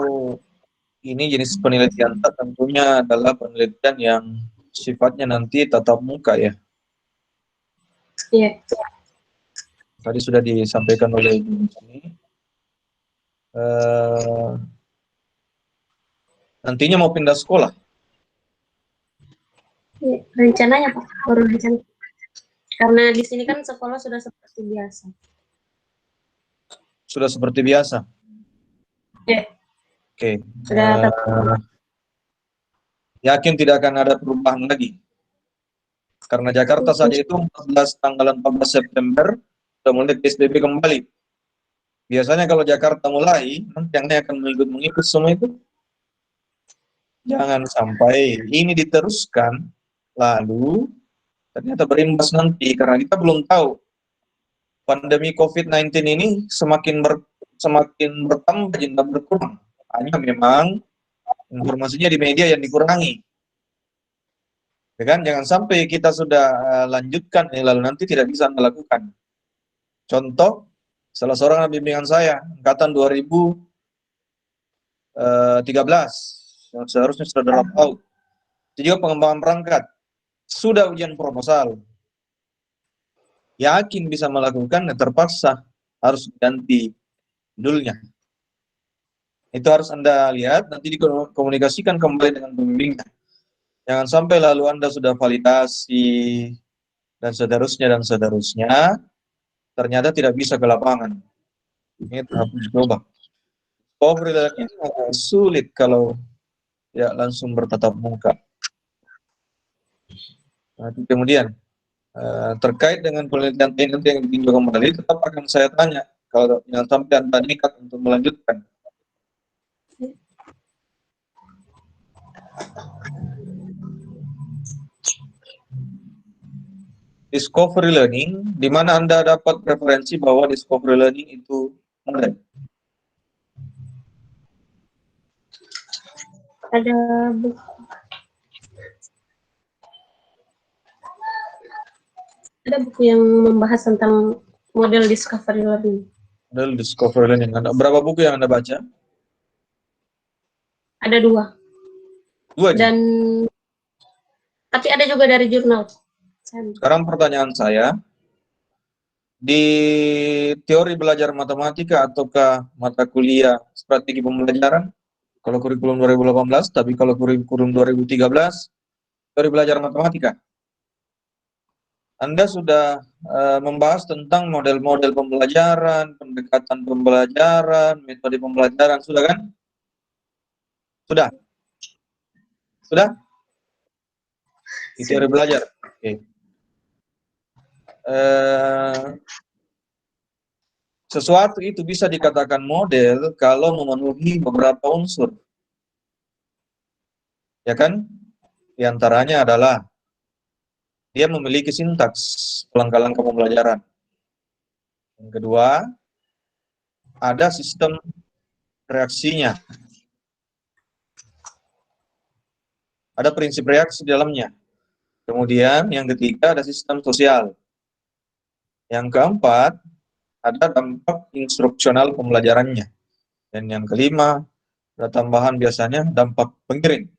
ini jenis penelitian tentunya adalah penelitian yang sifatnya nanti tatap muka ya. Iya. Tadi sudah disampaikan oleh Ibu ini. Nantinya mau pindah sekolah? Ya, rencananya Pak, baru rencana. Karena di sini kan sekolah sudah seperti biasa. Sudah seperti biasa? Ya. Oke. Sudah Yakin tidak akan ada perubahan lagi? Karena Jakarta saja itu tanggal 14 September sudah mulai PSBB kembali. Biasanya kalau Jakarta mulai, nanti yang akan mengikut semua itu. Jangan sampai ini diteruskan, lalu ternyata berimbas nanti, karena kita belum tahu. Pandemi COVID-19 ini semakin bertambah, tidak berkurang. Hanya memang informasinya di media yang dikurangi. Ya kan? Jangan sampai kita sudah lanjutkan, lalu nanti tidak bisa melakukan. Contoh, salah seorang bimbingan saya, angkatan 2013, yang seharusnya sudah drop out. Itu juga pengembangan perangkat. Sudah ujian proposal. Yakin bisa melakukan, terpaksa harus ganti judulnya. Itu harus Anda lihat, nanti dikomunikasikan kembali dengan pembimbingnya. Jangan sampai lalu Anda sudah validasi, dan seterusnya, ternyata tidak bisa ke lapangan. Ini tahap uji coba. discovery learning agak sulit kalau ya langsung bertatap muka. Kemudian terkait dengan penelitian TNT yang ditinjau kembali, tetap akan saya tanya kalau yang sampai Anda nekat untuk melanjutkan. Discovery learning, di mana Anda dapat referensi bahwa discovery learning itu model? Ada buku. Ada buku yang membahas tentang model discovery learning. Model discovery learning. Berapa buku yang Anda baca? Ada 2. 2 aja? Dan tapi ada juga dari jurnal. Sekarang pertanyaan saya, di teori belajar matematika ataukah mata kuliah strategi pembelajaran, kalau kurikulum 2018, tapi kalau kurikulum 2013, teori belajar matematika, Anda sudah membahas tentang model-model pembelajaran, pendekatan pembelajaran, metode pembelajaran, sudah kan? Sudah? Sudah? Di teori belajar. Oke. Sesuatu itu bisa dikatakan model kalau memenuhi beberapa unsur. Ya kan? Di antaranya adalah dia memiliki sintaks langkah-langkah pembelajaran. Yang kedua, ada sistem reaksinya. Ada prinsip reaksi di dalamnya. Kemudian yang ketiga ada sistem sosial. Yang keempat ada dampak instruksional pembelajarannya. Dan yang kelima ada tambahan biasanya dampak pengiring.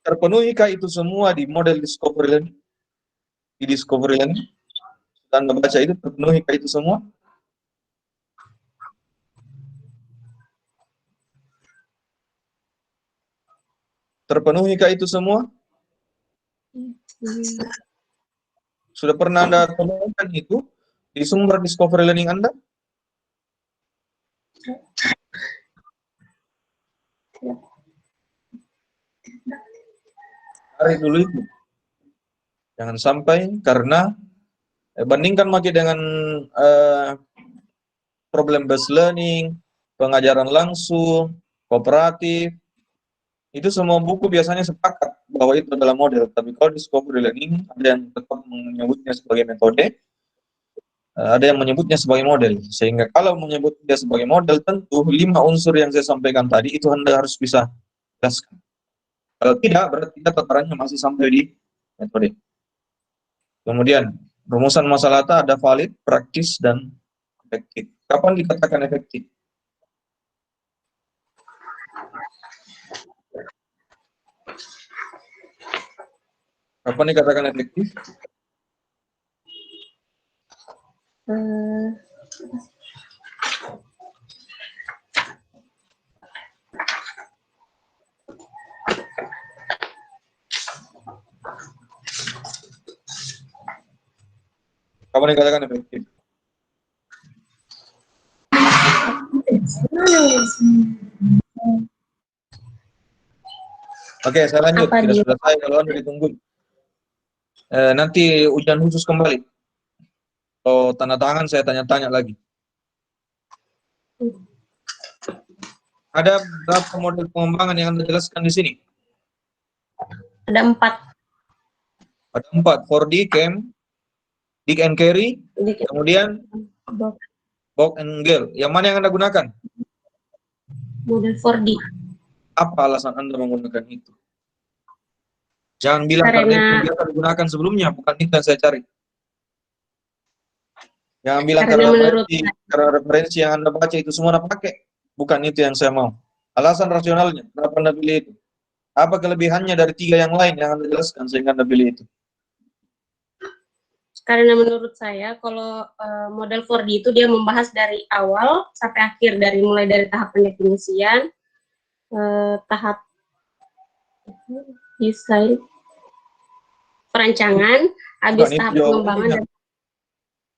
Terpenuhikah itu semua di model discovery learning? Di discovery learning? Anda baca itu terpenuhikah itu semua? Terpenuhikah itu semua? Sudah pernah Anda temukan itu di sumber discovery learning Anda? Cari dulu itu. Jangan sampai karena bandingkan lagi dengan problem based learning, pengajaran langsung, kooperatif. Itu semua buku biasanya sepakat bahwa itu adalah model. Tapi kalau discovery learning, ada yang tetap menyebutnya sebagai metode, ada yang menyebutnya sebagai model. Sehingga kalau menyebut dia sebagai model, tentu 5 unsur yang saya sampaikan tadi, itu Anda harus bisa jelaskan. Kalau tidak, berarti tatarannya masih sampai di metode. Kemudian, rumusan masalah ada valid, praktis, dan efektif. Kapan dikatakan efektif? Kapan dikatakan efektif? Kapan dikatakan efektif? Oke, saya lanjut. Sudah selesai kalau Anda ditunggu. Nanti ujian khusus kembali. Kalau tanda tangan saya tanya-tanya lagi. Ada berapa model pengembangan yang Anda jelaskan di sini? Ada 4. Ada 4. 4D, Cam, Dick and Carry, kemudian Box and Gale. Yang mana yang Anda gunakan? Model 4D. Apa alasan Anda menggunakan itu? Jangan bilang karena itu biasa digunakan sebelumnya, bukan itu yang saya cari. Jangan bilang karena referensi yang Anda baca itu semua Anda pakai. Bukan itu yang saya mau. Alasan rasionalnya, kenapa Anda pilih itu? Apa kelebihannya dari 3 yang lain yang Anda jelaskan sehingga Anda pilih itu? Karena menurut saya, kalau model 4D itu dia membahas dari awal sampai akhir, mulai dari tahap pendefinisian, tahap desain, perancangan, habis tahap pengembangan.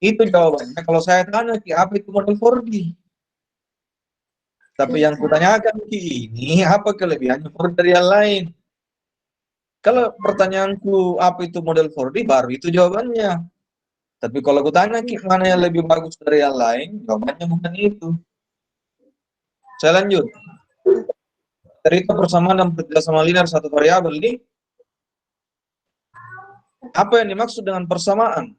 Itu jawabannya. Kalau saya tanya, apa itu model 4D? Tapi yang kutanyakan ini, apa kelebihannya Ford dari yang lain? Kalau pertanyaanku, apa itu model 4D, baru itu jawabannya. Tapi kalau kutanya mana yang lebih bagus dari yang lain, jawabannya bukan itu. Saya lanjut. Cerita persamaan dan kerjasama linear satu variabel ini, apa yang dimaksud dengan persamaan?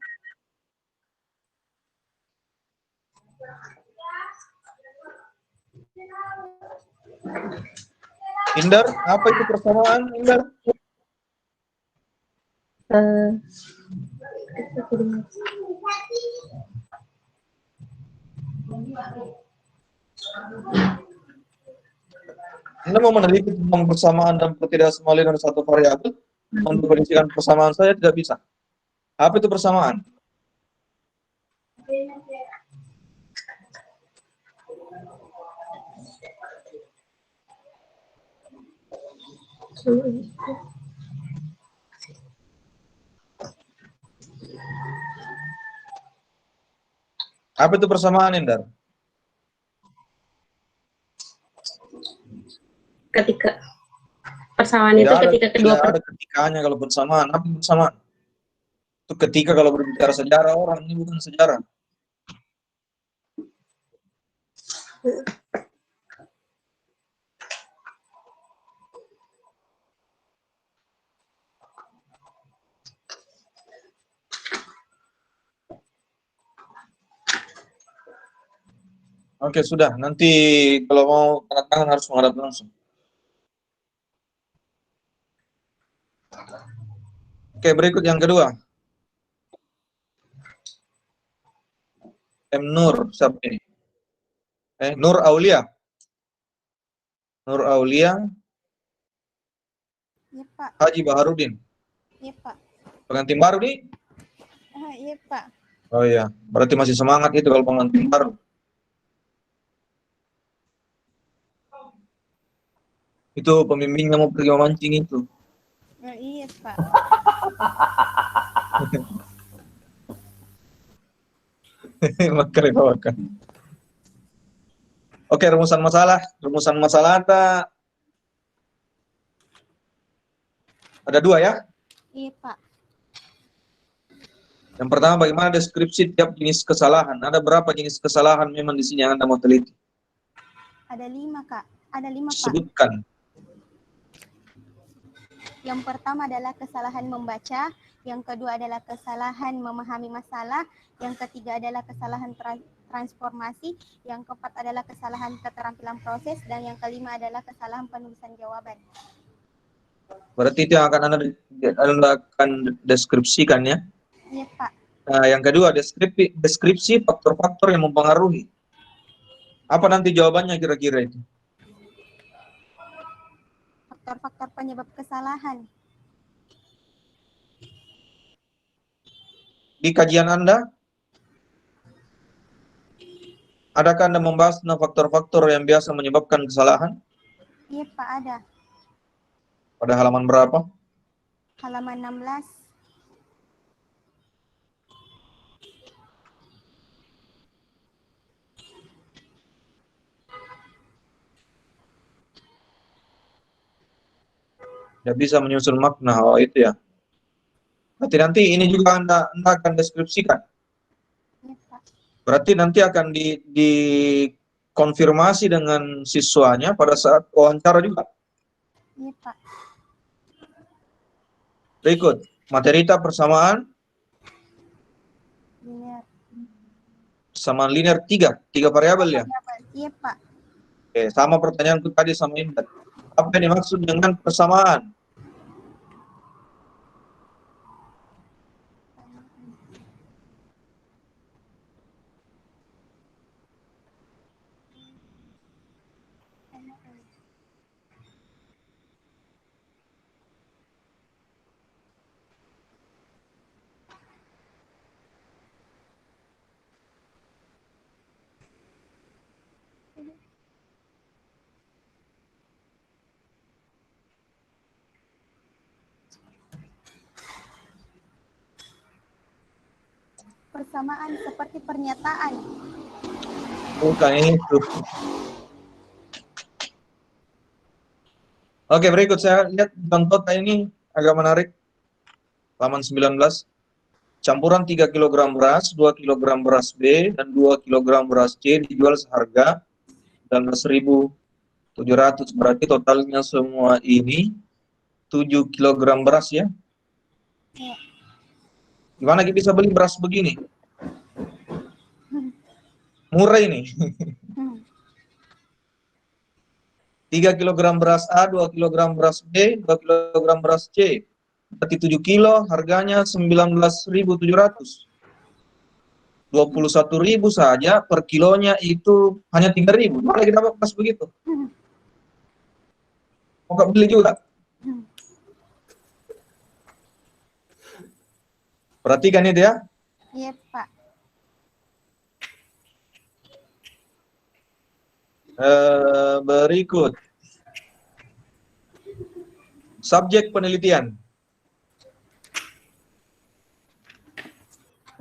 Indar, apa itu persamaan, Indar? Anda mau meneliti tentang persamaan dan ketidaksamaan linear satu variabel untuk memprediksi persamaan saya tidak bisa. Apa itu persamaan? Apa itu persamaan, Indar? Ketika persamaan itu ketika kedua tidak ada ketikanya kalau bersamaan. Apa bersamaan? Itu ketika kalau berbicara sejarah orang, ini bukan sejarah. Oke, sudah. Nanti kalau mau tanda tangan harus menghadap langsung. Oke, berikut yang kedua. M. Nur, siapa ini? Nur Aulia. Nur Aulia. Iya, Pak. Haji Baharudin. Iya, Pak. Pengantin baru nih? Iya, Pak. Oh iya, berarti masih semangat itu kalau pengantin baru. Itu pembimbingnya mau pergi memancing itu. Iya, Pak. Makan. Oke, rumusan masalah. Rumusan masalah ada dua ya. Iya, Pak. Yang pertama, bagaimana deskripsi tiap jenis kesalahan? Ada berapa jenis kesalahan memang di sini yang Anda mau teliti? Ada 5, Kak. Ada 5, Pak. Sebutkan. Yang pertama adalah kesalahan membaca, yang kedua adalah kesalahan memahami masalah, yang ketiga adalah kesalahan transformasi, yang keempat adalah kesalahan keterampilan proses, dan yang kelima adalah kesalahan penulisan jawaban. Berarti itu yang akan Anda akan deskripsikan ya? Iya, Pak. Nah, yang kedua, deskripsi faktor-faktor yang mempengaruhi. Apa nanti jawabannya kira-kira itu? Faktor-faktor penyebab kesalahan. Di kajian Anda, adakah Anda membahas tentang faktor-faktor yang biasa menyebabkan kesalahan? Iya, Pak, ada. Pada halaman berapa? Halaman 16. Ya bisa menyusun makna, oh itu ya. Berarti nanti ini juga Anda akan deskripsikan. Iya, Pak. Berarti nanti akan dikonfirmasi dengan siswanya pada saat wawancara juga. Iya, Pak. Berikut, materita persamaan. Linear. Persamaan linear 3 variabel ya. Iya, Pak. Oke, sama pertanyaanku tadi sama Indah. Apa yang dimaksud dengan persamaan? Persamaan seperti pernyataan. Bukan itu. Oke, berikut saya lihat contoh ini agak menarik. Halaman 19. Campuran 3 kg beras, 2 kg beras B, dan 2 kg beras C dijual seharga 19.700. Berarti totalnya semua ini 7 kg beras ya. Gimana kita bisa beli beras begini? Murah ini. 3 kg beras A, 2 kg beras B, 2 kg beras C. Berarti 7 kilo, harganya 19.700. 21.000 saja per kilonya itu hanya 3.000. Mana kita dapat beras begitu? Mau nggak beli juga? Perhatikan itu ya. Iya, Pak. Berikut. Subjek penelitian.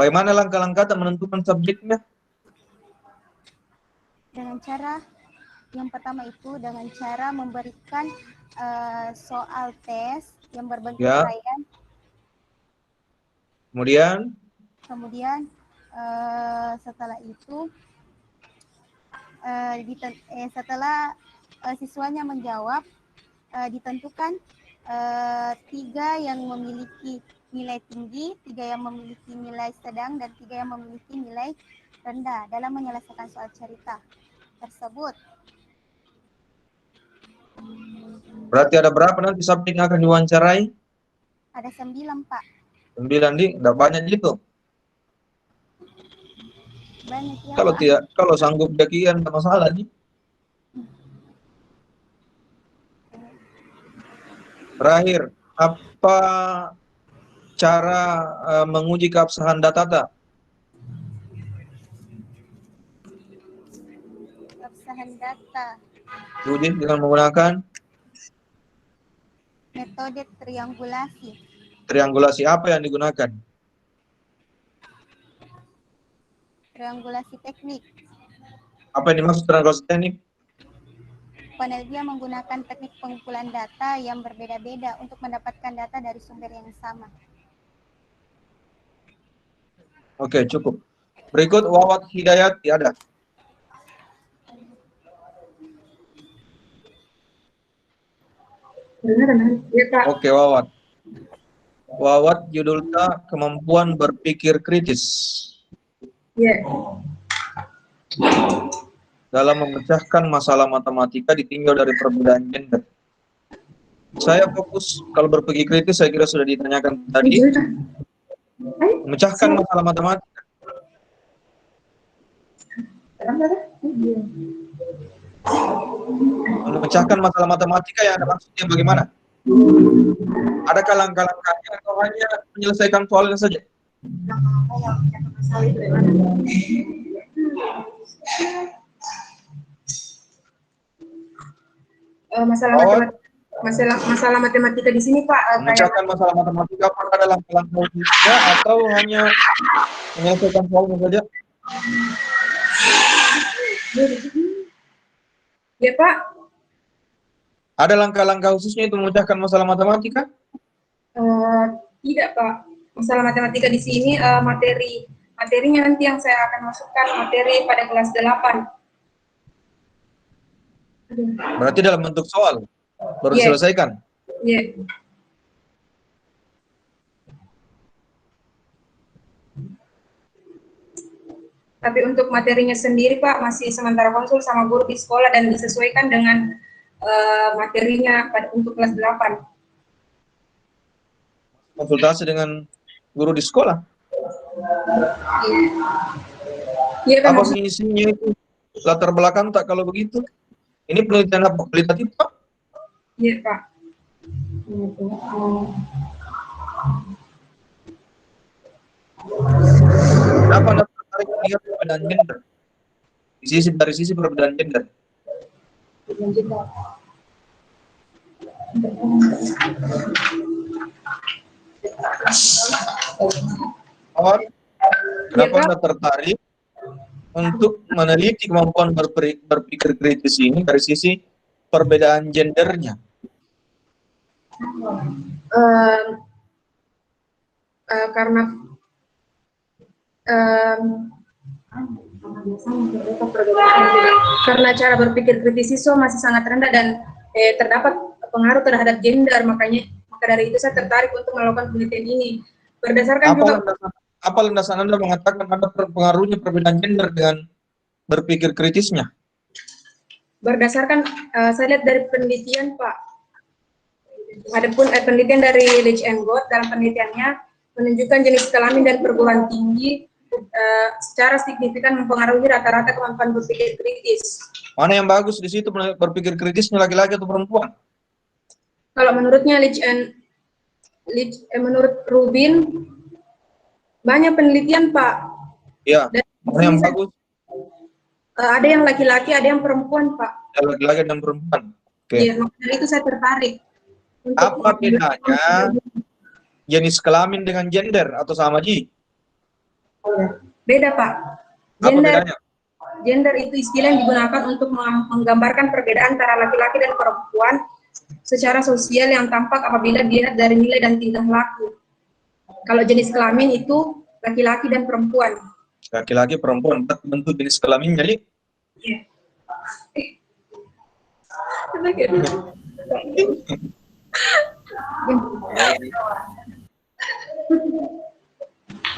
Bagaimana langkah-langkah menentukan subjeknya? Dengan cara yang pertama itu dengan cara memberikan soal tes yang berbentuk Ya. uraian. Kemudian Setelah itu setelah siswanya menjawab, ditentukan 3 yang memiliki nilai tinggi, 3 yang memiliki nilai sedang, dan 3 yang memiliki nilai rendah dalam menyelesaikan soal cerita tersebut. berarti ada berapa nanti subjek yang akan diwawancarai? Ada 9, Pak. 9 di, enggak banyak gitu. Banyak ya, Kalau Pak. kalau sanggup sekian enggak masalah nih. Terakhir, apa cara menguji keabsahan data? Keabsahan data. Uji dengan menggunakan Metode triangulasi. triangulasi. Apa yang digunakan? Triangulasi teknik. Apa yang dimaksud triangulasi teknik? Penelitian menggunakan teknik pengumpulan data yang berbeda-beda untuk mendapatkan data dari sumber yang sama. Oke, cukup. Berikut Wawat Hidayat ada. Ya, Kak. Oke, Wawat. Wawat judulnya kemampuan berpikir kritis. Ya. Dalam memecahkan masalah matematika ditinjau dari perbedaan gender. Saya fokus kalau berpikir kritis, saya kira sudah ditanyakan tadi. Memecahkan masalah matematika. Memecahkan masalah matematika yang ada maksudnya bagaimana? Adakah langkah-langkahnya atau hanya menyelesaikan soalnya saja? Masalah matematika di sini, Pak. Memecahkan masalah matematika, apakah ada langkah-langkah khususnya atau hanya menyelesaikan soalnya saja? Ya, Pak. Ada langkah-langkah khususnya itu memecahkan masalah matematika? Tidak, Pak. Masalah matematika di sini materinya nanti yang saya akan masukkan materi pada kelas 8. Berarti dalam bentuk soal baru diselesaikan. Iya. Tapi untuk materinya sendiri, Pak, masih sementara konsul sama guru di sekolah dan disesuaikan dengan materinya untuk kelas 8. Konsultasi dengan guru di sekolah. Iya, kan? Apa isinya itu? Latar belakang tak kalau begitu? Ini penelitian apa? Kualitatif, Pak? Iya, Pak. Kenapa Anda tertarik melihat perbedaan gender? Dari sisi perbedaan gender. Kenapa Anda tertarik untuk meneliti kemampuan berpikir kritis ini dari sisi perbedaan gendernya? Karena cara berpikir kritis siswa masih sangat rendah dan terdapat pengaruh terhadap gender, maka dari itu saya tertarik untuk melakukan penelitian ini. Berdasarkan apa landasan Anda mengatakan ada pengaruhnya perbedaan gender dengan berpikir kritisnya? Berdasarkan saya lihat dari penelitian, Pak. Adapun penelitian dari Leach and God, dalam penelitiannya menunjukkan jenis kelamin dan perguruan tinggi secara signifikan mempengaruhi rata-rata kemampuan berpikir kritis. Mana yang bagus di situ berpikir kritisnya, laki-laki atau perempuan? Kalau menurutnya menurut Rubin, banyak penelitian, Pak. Iya. Mana yang bagus? Ada yang laki-laki, ada yang perempuan, Pak. Ya, laki-laki dan perempuan. Oke. Iya, dari itu saya tertarik. Apa bedanya jenis kelamin dengan gender atau sama, Ji? Beda, Pak. Apa bedanya? Gender itu istilah yang digunakan untuk menggambarkan perbedaan antara laki-laki dan perempuan secara sosial yang tampak apabila dilihat dari nilai dan tingkah laku. Kalau jenis kelamin itu laki-laki dan perempuan. Laki-laki, perempuan, bentuk jenis kelamin, jadi? Iya.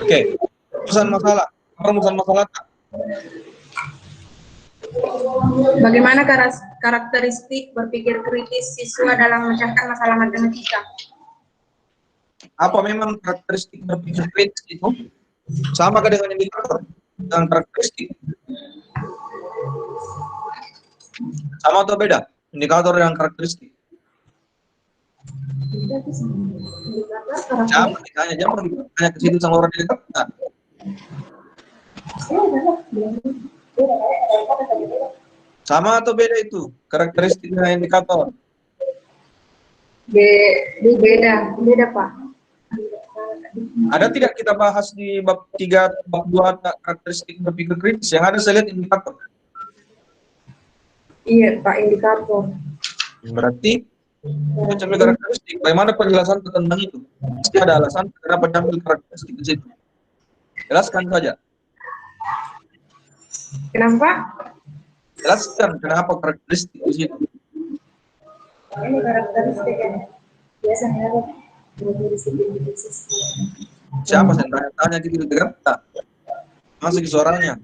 Oke. Rumusan masalah. Bagaimana karakteristik berpikir kritis siswa dalam memecahkan masalah matematika? Apa memang karakteristik berpikir kritis itu sama dengan indikator dan karakteristik? Sama atau beda indikator dan karakteristik? Jangan ditanya ke situ sama orang di dekat. Nah. Sama atau beda itu karakteristik dan indikator? Beda, Pak. Ada tidak kita bahas di bab 3, bab 2 karakteristik berpikir kritis? Yang ada saya lihat indikator. Iya, Pak, indikator. Berarti macam karakteristik. Bagaimana penjelasan tentang itu? Pasti ada alasan kenapa diambil karakteristik di situ. Jelaskan saja. Kenapa? Jelaskan kenapa karakteristik di situ. Ini karakteristik yang biasanya karakteristik kritis. Siapa yang tanya-tanya gitu di dekat? Masuk suaranya.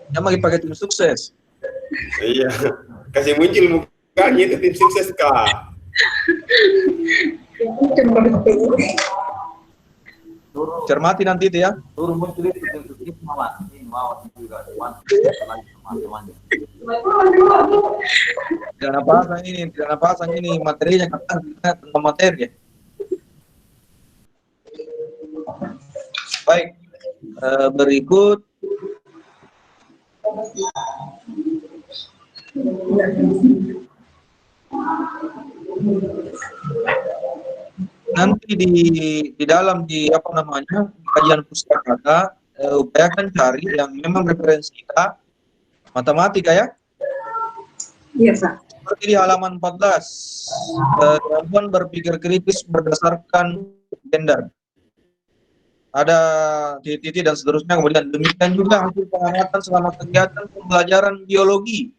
Yang lagi pakai tim sukses. Iya, kasih muncul mukanya itu tim sukses, Kak. Cermati nanti itu ya. Turun muncul itu Mawat juga teman-temannya. Tidak pasang ini materinya kita tentang materi ya. Baik, berikut nanti di dalam apa namanya kajian pustaka upayakan cari yang memang referensi kita matematika ya. Iya, Pak. Seperti di halaman 14 kemampuan berpikir kritis berdasarkan gender. Ada titik-titik dan seterusnya. Kemudian demikian juga hasil pengamatan selama kegiatan pembelajaran biologi.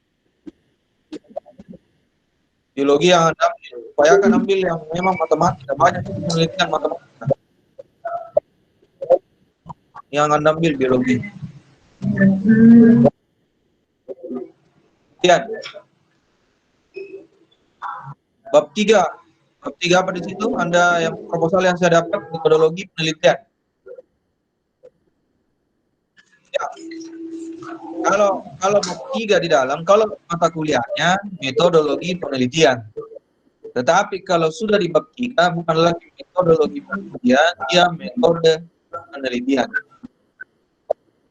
Biologi yang Anda upayakan ambil yang memang matematika, banyak penelitian matematika yang Anda ambil biologi. Lihat bab 3 apa di situ? Anda yang proposal yang saya dapat metodologi penelitian. Ya. Kalau bab 3 di dalam, kalau mata kuliahnya metodologi penelitian. Tetapi kalau sudah di bab 3 bukan lagi metodologi penelitian, dia metode penelitian.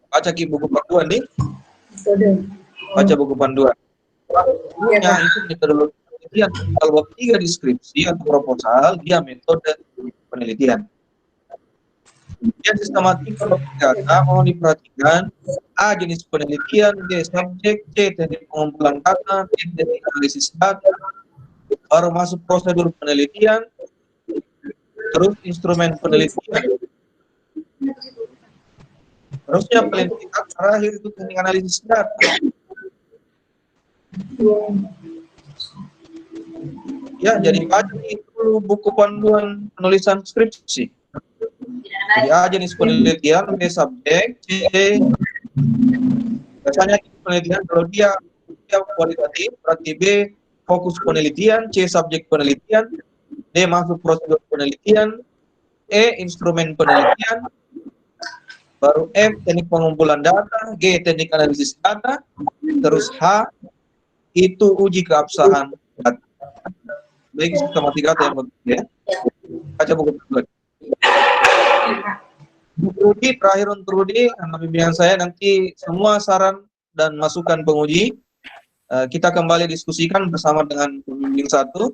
Baca buku panduan nih. Baca buku panduan. Ya, itu metodologi penelitian. Kalau bab 3 deskripsi atau proposal, dia metode penelitian. Kemudian sistematika data mohon diperhatikan. A. Jenis penelitian, B. Subjek, C. Teknik pengumpulan data, D. Teknik analisis data. Baru masuk prosedur penelitian, terus instrumen penelitian, terusnya paling terakhir itu teknik analisis data. Ya, jadi baca itu buku panduan penulisan skripsi. Jadi A jenis penelitian, B subjek, C biasanya penelitian kalau dia kualitatif, berarti B fokus penelitian, C subjek penelitian, D masuk prosedur penelitian, E instrumen penelitian, baru F teknik pengumpulan data, G teknik analisis data, terus H itu uji keabsahan data. Baik, sistematika data yang bagus ya. Baca buku tersebut. Bu Rudi, terakhir untuk Rudi, bimbingan saya nanti semua saran dan masukan penguji kita kembali diskusikan bersama dengan pembimbing satu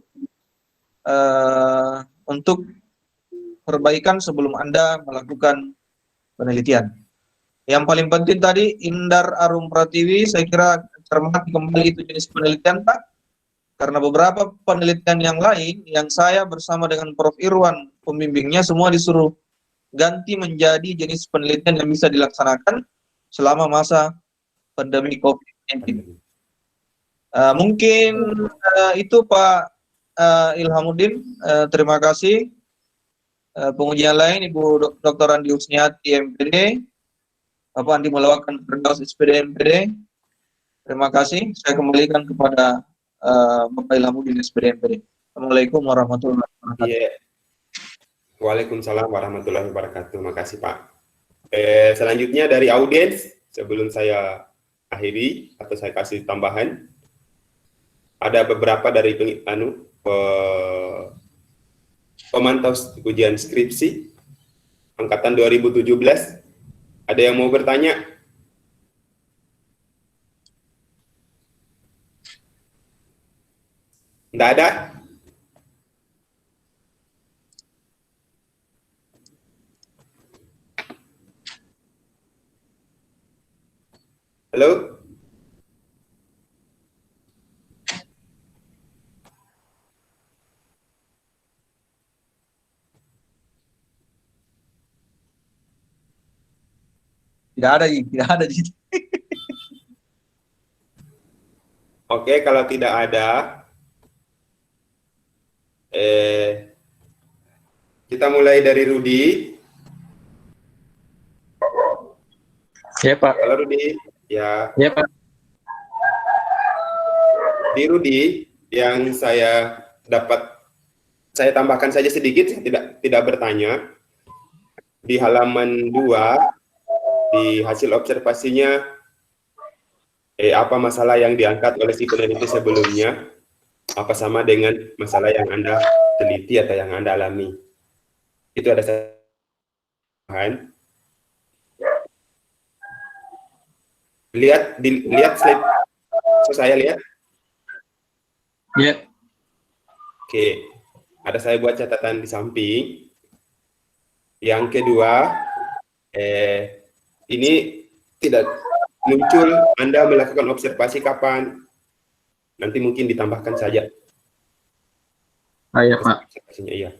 untuk perbaikan sebelum Anda melakukan penelitian. Yang paling penting tadi Indar Arum Pratiwi, saya kira cermati kembali itu jenis penelitian Pak, karena beberapa penelitian yang lain yang saya bersama dengan Prof. Irwan pembimbingnya semua disuruh ganti menjadi jenis penelitian yang bisa dilaksanakan selama masa pandemi COVID-19. Mungkin itu Pak Ilhamuddin, terima kasih. Pengujian lain Ibu Dr. Andi Husniati MPD, Bapak Andi Mulawakan Firdaus SPD MPD. Terima kasih. Saya kembalikan kepada Bapak Ilhamuddin SPD MPD. Assalamualaikum warahmatullahi wabarakatuh. Iya. Waalaikumsalam warahmatullahi wabarakatuh. Makasih Pak. Selanjutnya dari audiens, sebelum saya akhiri atau saya kasih tambahan, ada beberapa dari pemantau ujian skripsi angkatan 2017. Ada yang mau bertanya? Tidak ada? Halo? Tidak ada, tidak ada. Oke, kalau tidak ada, kita mulai dari Rudi. Ya Pak. Halo Rudi. Ya. Ya Pak. Di Rudi yang saya tambahkan saja sedikit, saya tidak bertanya. Di halaman 2 di hasil observasinya apa masalah yang diangkat oleh si peneliti sebelumnya, apa sama dengan masalah yang Anda teliti atau yang Anda alami. Itu ada tambahan. Lihat slide saya lihat. Ya. Oke, ada saya buat catatan di samping. Yang kedua, ini tidak muncul Anda melakukan observasi kapan, nanti mungkin ditambahkan saja. Iya Pak. Observasinya, iya.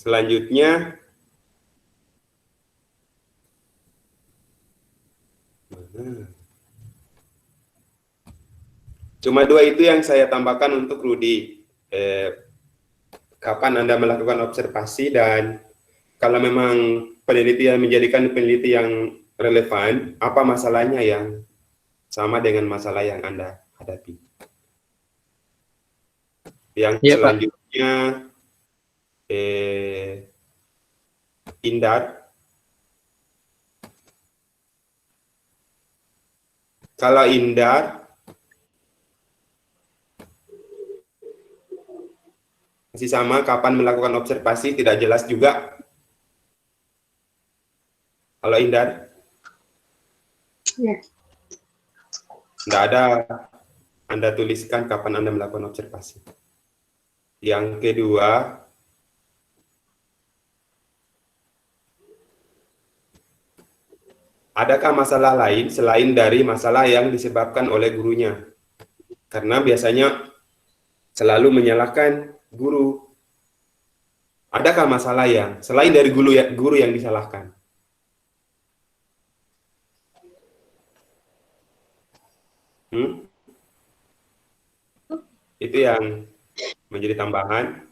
Selanjutnya, cuma 2 itu yang saya tambahkan untuk Rudi. Kapan Anda melakukan observasi, dan kalau memang peneliti yang menjadikan peneliti yang relevan, apa masalahnya yang sama dengan masalah yang Anda hadapi. Yang Ya, selanjutnya, Indar, Kalau Indar masih sama, kapan melakukan observasi tidak jelas juga. Kalau Indar? Ya. Tidak ada Anda tuliskan kapan Anda melakukan observasi. Yang kedua, adakah masalah lain selain dari masalah yang disebabkan oleh gurunya? Karena biasanya selalu menyalahkan guru. Adakah masalah yang selain dari guru yang disalahkan? Itu yang menjadi tambahan.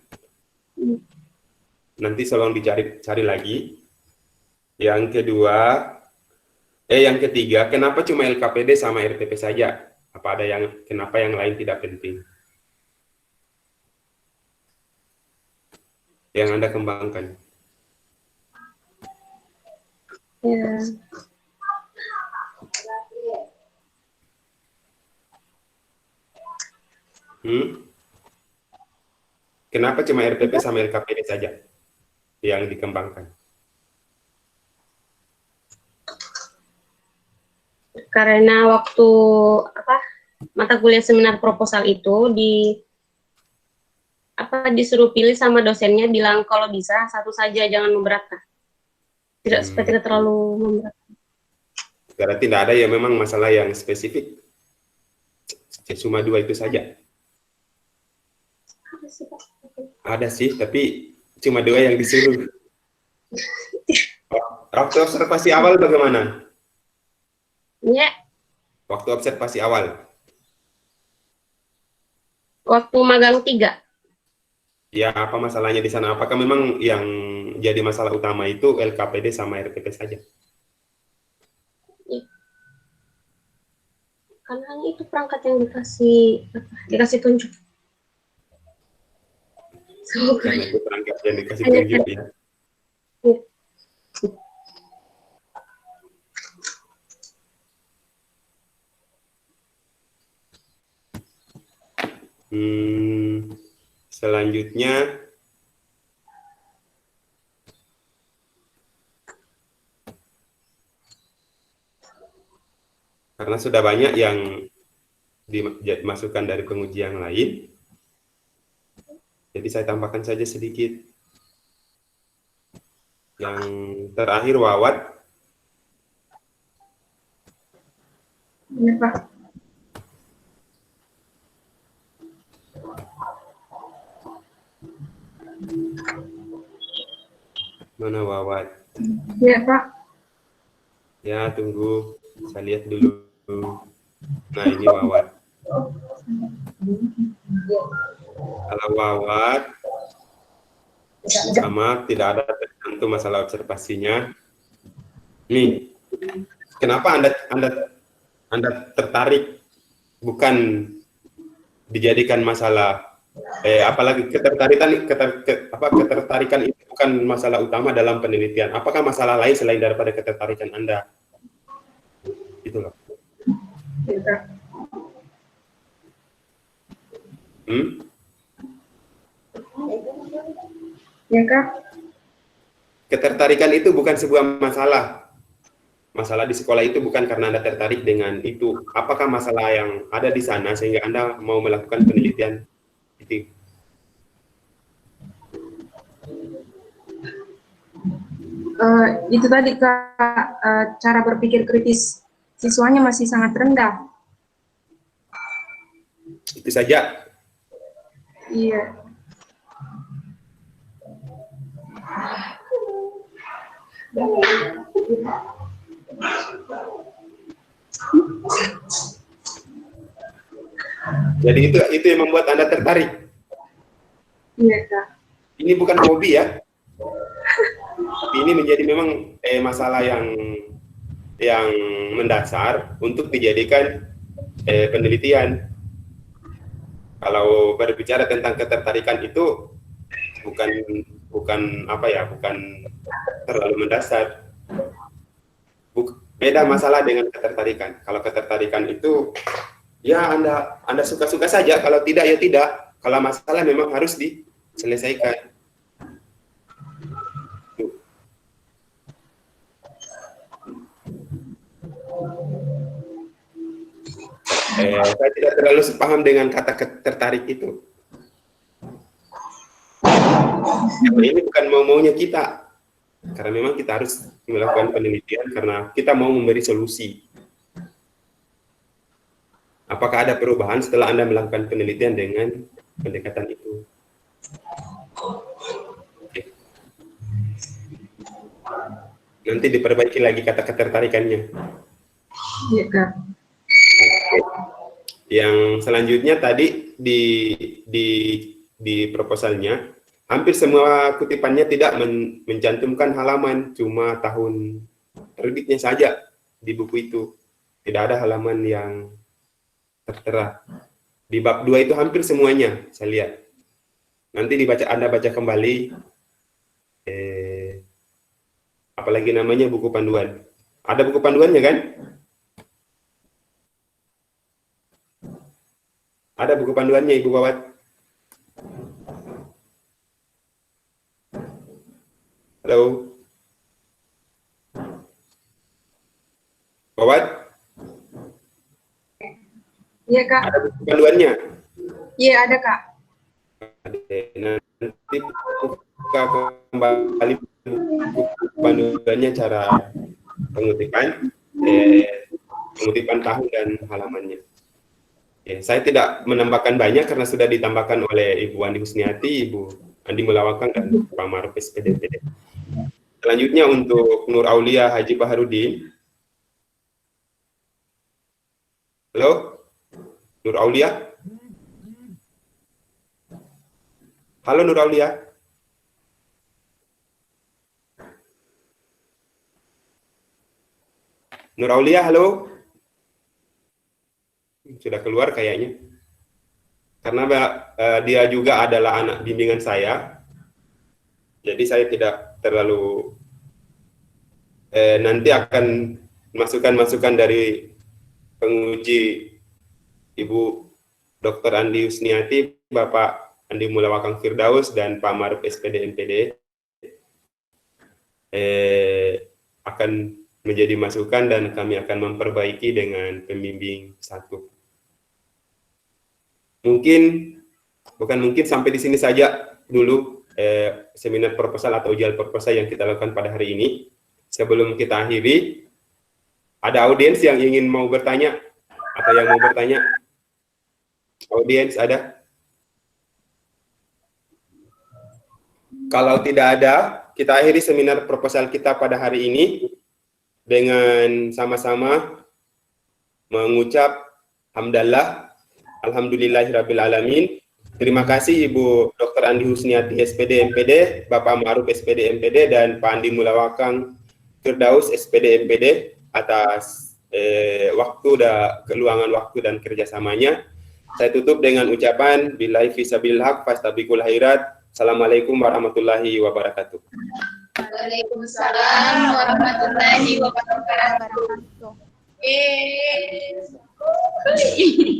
Nanti tolong dicari lagi. Yang kedua, yang ketiga, kenapa cuma LKPD sama RTP saja? Apa ada kenapa yang lain tidak penting? Yang Anda kembangkan. Ya. Kenapa cuma RTP sama LKPD saja yang dikembangkan? Karena waktu mata kuliah seminar proposal itu disuruh pilih sama dosennya, bilang kalau bisa satu saja, jangan memberatkan. Tidak terlalu memberatkan. Berarti tidak ada ya memang masalah yang spesifik. Cuma 2 itu saja. Ada sih, tapi cuma 2 yang disuruh. Waktu observasi awal bagaimana? Ya. Waktu observasi awal. Waktu magang 3. Ya, apa masalahnya di sana? Apakah memang yang jadi masalah utama itu LKPD sama RTP saja? Ya. Karena itu perangkat yang dikasih tunjuk. Karena itu perangkat yang dikasih tunjuk ya. Selanjutnya, karena sudah banyak yang dimasukkan dari penguji yang lain, jadi saya tambahkan saja sedikit. Yang terakhir, Wawat. Ya, Pak. Mana Wawat? Ya, Pak. Ya, tunggu. Saya lihat dulu. Nah, ini Wawat. Kalau Wawat, sama tidak ada tertentu masalah observasinya. Nih, kenapa Anda tertarik bukan dijadikan masalah, apalagi ketertarikan itu bukan masalah utama dalam penelitian. Apakah masalah lain selain daripada ketertarikan Anda? Itulah. Ya, Kak. Ketertarikan itu bukan sebuah masalah. Masalah di sekolah itu bukan karena Anda tertarik dengan itu. Apakah masalah yang ada di sana sehingga Anda mau melakukan penelitian itu? Itu tadi, Kak, cara berpikir kritis siswanya masih sangat rendah. Itu saja. Iya. Jadi itu yang membuat Anda tertarik. Iya, Kak. Ini bukan hobi ya. Tapi ini menjadi memang masalah yang mendasar untuk dijadikan penelitian. Kalau berbicara tentang ketertarikan itu bukan terlalu mendasar. Beda masalah dengan ketertarikan. Kalau ketertarikan itu ya Anda suka-suka saja, kalau tidak ya tidak. Kalau masalah memang harus diselesaikan. Saya tidak terlalu sepaham dengan kata tertarik itu. Ini bukan mau-maunya kita. Karena memang kita harus melakukan penelitian karena kita mau memberi solusi. Apakah ada perubahan setelah Anda melakukan penelitian dengan pendekatan itu? Oke. Nanti diperbaiki lagi kata ketertarikannya. Iya, Kak. Yang selanjutnya tadi di proposalnya, hampir semua kutipannya tidak mencantumkan halaman, cuma tahun terbitnya saja di buku itu. Tidak ada halaman yang tertera. Di bab 2 itu hampir semuanya, saya lihat. Nanti Anda baca kembali, apalagi namanya buku panduan. Ada buku panduannya kan? Ada buku panduannya, Ibu Wawat? Halo? Wawat? Iya, Kak. Ada buku panduannya? Iya, ada, Kak. Nanti buka kembali buku panduannya, cara pengutipan tahun dan halamannya. Ya, saya tidak menambahkan banyak karena sudah ditambahkan oleh Ibu Andi Husniati, Ibu Andi Mulawakang, dan Pak Maruf SPD. Selanjutnya untuk Nur Aulia Haji Baharudin. Halo? Nur Aulia? Halo Nur Aulia? Nur Aulia, halo? Sudah keluar kayaknya. Karena dia juga adalah anak bimbingan saya. Jadi saya tidak terlalu nanti akan masukan-masukan dari penguji Ibu Dr. Andi Husniati, Bapak Andi Mulawakang Firdaus, dan Pak Maruf SPD MPD akan menjadi masukan dan kami akan memperbaiki dengan pembimbing satu. Sampai di sini saja dulu seminar proposal atau ujian proposal yang kita lakukan pada hari ini. Sebelum kita akhiri, ada audiens yang ingin mau bertanya atau yang mau bertanya? Audiens ada? Kalau tidak ada, kita akhiri seminar proposal kita pada hari ini dengan sama-sama mengucap hamdalah, alhamdulillahirabbil alamin. Terima kasih Ibu Dr. Andi Husniati SPD MPD, Bapak Maruf SPD MPD, dan Pak Andi Mulawakang Firdaus SPD MPD atas keluangan waktu dan kerjasamanya. Saya tutup dengan ucapan billahi fisabilil haq fastabiqul khairat. Assalamualaikum warahmatullahi wabarakatuh. Waalaikumsalam warahmatullahi wabarakatuh.